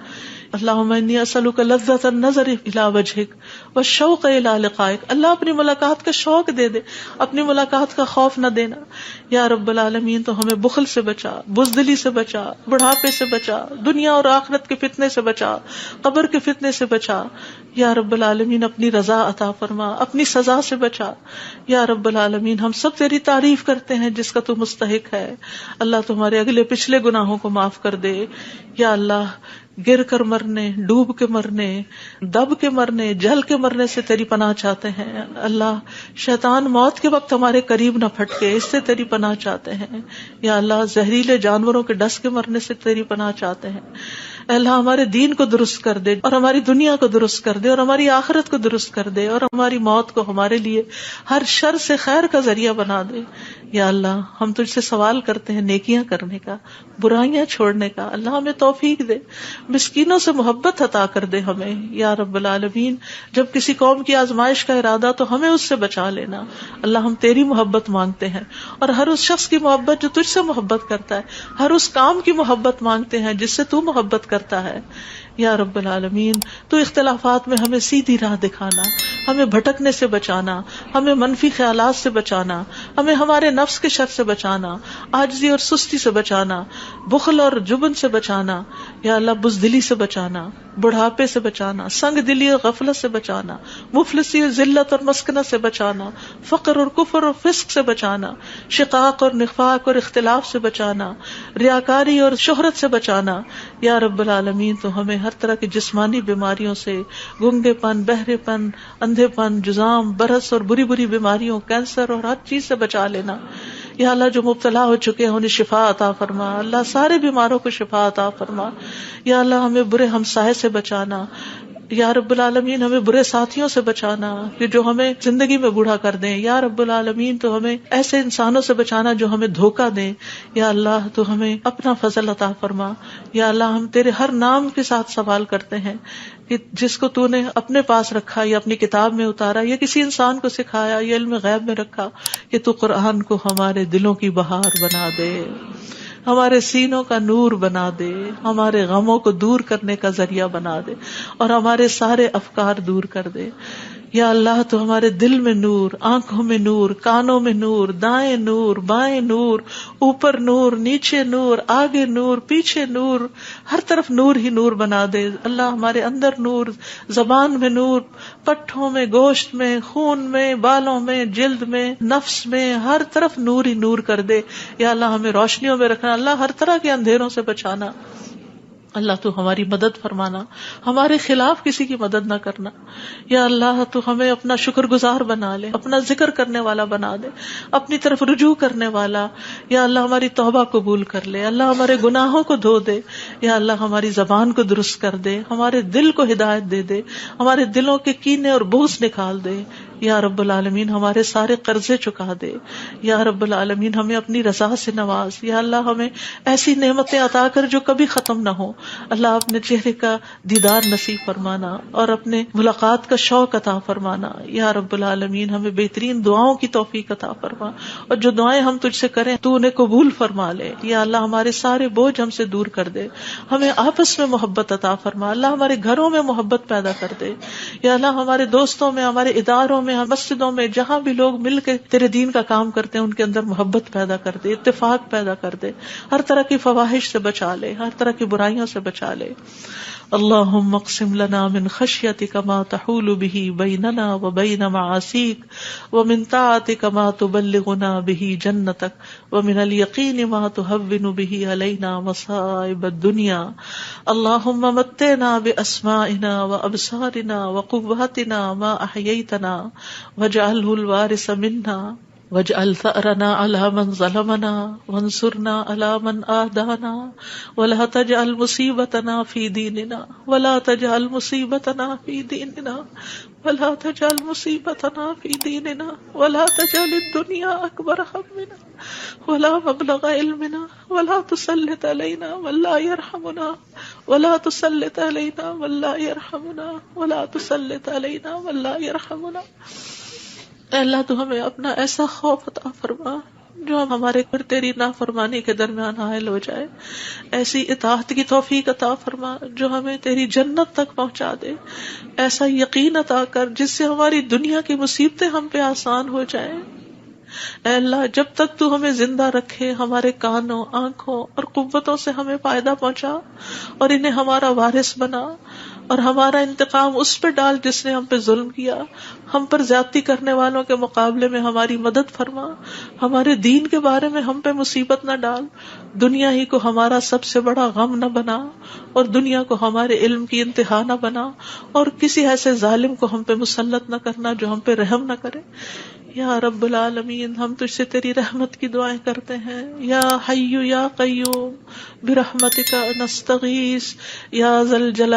اللہم انی اسألک لذۃ النظر الی وجہک والشوق الی لقائک. اللہ اپنی ملاقات کا شوق دے دے، اپنی ملاقات کا خوف نہ دینا. یا رب العالمین تو ہمیں بخل سے بچا، بزدلی سے بچا، بڑھاپے سے بچا، دنیا اور آخرت کے فتنے سے بچا، قبر کے فتنے سے بچا. یا رب العالمین اپنی رضا عطا فرما، اپنی سزا سے بچا. یا رب العالمین ہم سب تیری تعریف کرتے ہیں جس کا تو مستحق ہے. اللہ تمہارے اگلے پچھلے گناہوں کو معاف کر دے. یا اللہ گر کر مرنے، ڈوب کے مرنے، دب کے مرنے، جل کے مرنے سے تیری پناہ چاہتے ہیں. اللہ شیطان موت کے وقت ہمارے قریب نہ پھٹکے، اس سے تیری پناہ چاہتے ہیں. یا اللہ زہریلے جانوروں کے ڈس کے مرنے سے تیری پناہ چاہتے ہیں. اللہ ہمارے دین کو درست کر دے اور ہماری دنیا کو درست کر دے اور ہماری آخرت کو درست کر دے اور ہماری موت کو ہمارے لیے ہر شر سے خیر کا ذریعہ بنا دے. یا اللہ ہم تجھ سے سوال کرتے ہیں نیکیاں کرنے کا، برائیاں چھوڑنے کا. اللہ ہمیں توفیق دے، مسکینوں سے محبت عطا کر دے ہمیں. یا رب العالمین جب کسی قوم کی آزمائش کا ارادہ تو ہمیں اس سے بچا لینا. اللہ ہم تیری محبت مانگتے ہیں اور ہر اس شخص کی محبت جو تجھ سے محبت کرتا ہے، ہر اس کام کی محبت مانگتے ہیں جس سے تو محبت کرتا ہے. یا رب العالمین تو اختلافات میں ہمیں سیدھی راہ دکھانا، ہمیں بھٹکنے سے بچانا، ہمیں منفی خیالات سے بچانا، ہمیں ہمارے نفس کے شر سے بچانا، عاجزی اور سستی سے بچانا، بخل اور جبن سے بچانا. یا اللہ بزدلی سے بچانا، بڑھاپے سے بچانا، سنگ دلی اور غفلت سے بچانا، مفلسی اور ذلت اور مسکنت سے بچانا، فقر اور کفر اور فسق سے بچانا، شقاق اور نفاق اور اختلاف سے بچانا، ریاکاری اور شہرت سے بچانا. یا رب العالمین تو ہمیں ہر طرح کی جسمانی بیماریوں سے، گنگے پن، بہرے پن، اندھے پن، جزام، برس اور بری بری بیماریوں، کینسر اور ہر چیز سے بچا لینا. یا اللہ جو مبتلا ہو چکے ہیں انہیں شفا عطا فرما. اللہ سارے بیماروں کو شفا عطا فرما. یا اللہ ہمیں برے ہمسائے سے بچانا. یا رب العالمین ہمیں برے ساتھیوں سے بچانا کہ جو ہمیں زندگی میں بوڑھا کر دیں. یا رب العالمین تو ہمیں ایسے انسانوں سے بچانا جو ہمیں دھوکہ دیں. یا اللہ تو ہمیں اپنا فضل عطا فرما. یا اللہ ہم تیرے ہر نام کے ساتھ سوال کرتے ہیں کہ جس کو تو نے اپنے پاس رکھا یا اپنی کتاب میں اتارا یا کسی انسان کو سکھایا یا علم غیب میں رکھا، کہ تو قرآن کو ہمارے دلوں کی بہار بنا دے، ہمارے سینوں کا نور بنا دے، ہمارے غموں کو دور کرنے کا ذریعہ بنا دے اور ہمارے سارے افکار دور کر دے. یا اللہ تو ہمارے دل میں نور، آنکھوں میں نور، کانوں میں نور، دائیں نور، بائیں نور، اوپر نور، نیچے نور، آگے نور، پیچھے نور، ہر طرف نور ہی نور بنا دے. اللہ ہمارے اندر نور، زبان میں نور، پٹھوں میں، گوشت میں، خون میں، بالوں میں، جلد میں، نفس میں، ہر طرف نور ہی نور کر دے. یا اللہ ہمیں روشنیوں میں رکھنا، اللہ ہر طرح کے اندھیروں سے بچانا. اللہ تو ہماری مدد فرمانا، ہمارے خلاف کسی کی مدد نہ کرنا. یا اللہ تو ہمیں اپنا شکر گزار بنا لے، اپنا ذکر کرنے والا بنا دے، اپنی طرف رجوع کرنے والا. یا اللہ ہماری توبہ قبول کر لے، اللہ ہمارے گناہوں کو دھو دے. یا اللہ ہماری زبان کو درست کر دے، ہمارے دل کو ہدایت دے دے، ہمارے دلوں کے کینے اور بغض نکال دے. یا رب العالمین ہمارے سارے قرضے چکا دے. یا رب العالمین ہمیں اپنی رضا سے نواز. یا اللہ ہمیں ایسی نعمتیں عطا کر جو کبھی ختم نہ ہو. اللہ اپنے چہرے کا دیدار نصیب فرمانا اور اپنے ملاقات کا شوق عطا فرمانا. یا رب العالمین ہمیں بہترین دعاؤں کی توفیق عطا فرما، اور جو دعائیں ہم تجھ سے کریں تو انہیں قبول فرما لے. یا اللہ ہمارے سارے بوجھ ہم سے دور کر دے، ہمیں آپس میں محبت عطا فرما. اللہ ہمارے گھروں میں محبت پیدا کر دے. یا اللہ ہمارے دوستوں میں، ہمارے اداروں میں، مسجدوں میں، جہاں بھی لوگ مل کے تیرے دین کا کام کرتے ہیں ان کے اندر محبت پیدا کر دے، اتفاق پیدا کر دے، ہر طرح کی فواحش سے بچا لے، ہر طرح کی برائیوں سے بچا لے. اللہم اقسم لنا من خشیتک ما تحول به بیننا وبین معاصیک، ومن طاعتک ما تبلغنا به جنتک، ومن الیقین ما تهون به علینا مصائب الدنیا. اللہم متعنا باسمائنا وابصارنا وقواتنا ما احییتنا واجعله الوارث منا، واجعل ثأرنا على من ظلمنا وانصرنا على من آدانا، ولا تجعل مصیبتنا في دیننا، ولا تجعل مصیبتنا في دیننا، ولا تجعل مصیبتنا في دیننا، ولا تجعل الدنيا أكبر همنا ولا مبلغ علمنا، ولا تسلط علينا من لا يرحمنا، ولا تسلط علينا من لا يرحمنا، ولا تسلط علينا من لا يرحمنا. اے اللہ تو ہمیں اپنا ایسا خوف عطا فرما جو ہمارے اور تیری نافرمانی کے درمیان حائل ہو جائے، ایسی اطاعت کی توفیق عطا فرما جو ہمیں تیری جنت تک پہنچا دے، ایسا یقین عطا کر جس سے ہماری دنیا کی مصیبتیں ہم پہ آسان ہو جائیں. اے اللہ جب تک تو ہمیں زندہ رکھے ہمارے کانوں، آنکھوں اور قوتوں سے ہمیں فائدہ پہنچا اور انہیں ہمارا وارث بنا، اور ہمارا انتقام اس پہ ڈال جس نے ہم پہ ظلم کیا. ہم پر زیادتی کرنے والوں کے مقابلے میں ہماری مدد فرما، ہمارے دین کے بارے میں ہم پہ مصیبت نہ ڈال، دنیا ہی کو ہمارا سب سے بڑا غم نہ بنا، اور دنیا کو ہمارے علم کی انتہا نہ بنا، اور کسی ایسے ظالم کو ہم پہ مسلط نہ کرنا جو ہم پہ رحم نہ کرے. یا رب العالمین ہم تجھ سے تیری رحمت کی دعائیں کرتے ہیں. یا حی یا قیوم برحمتک نستغیث، یا ذا الجلال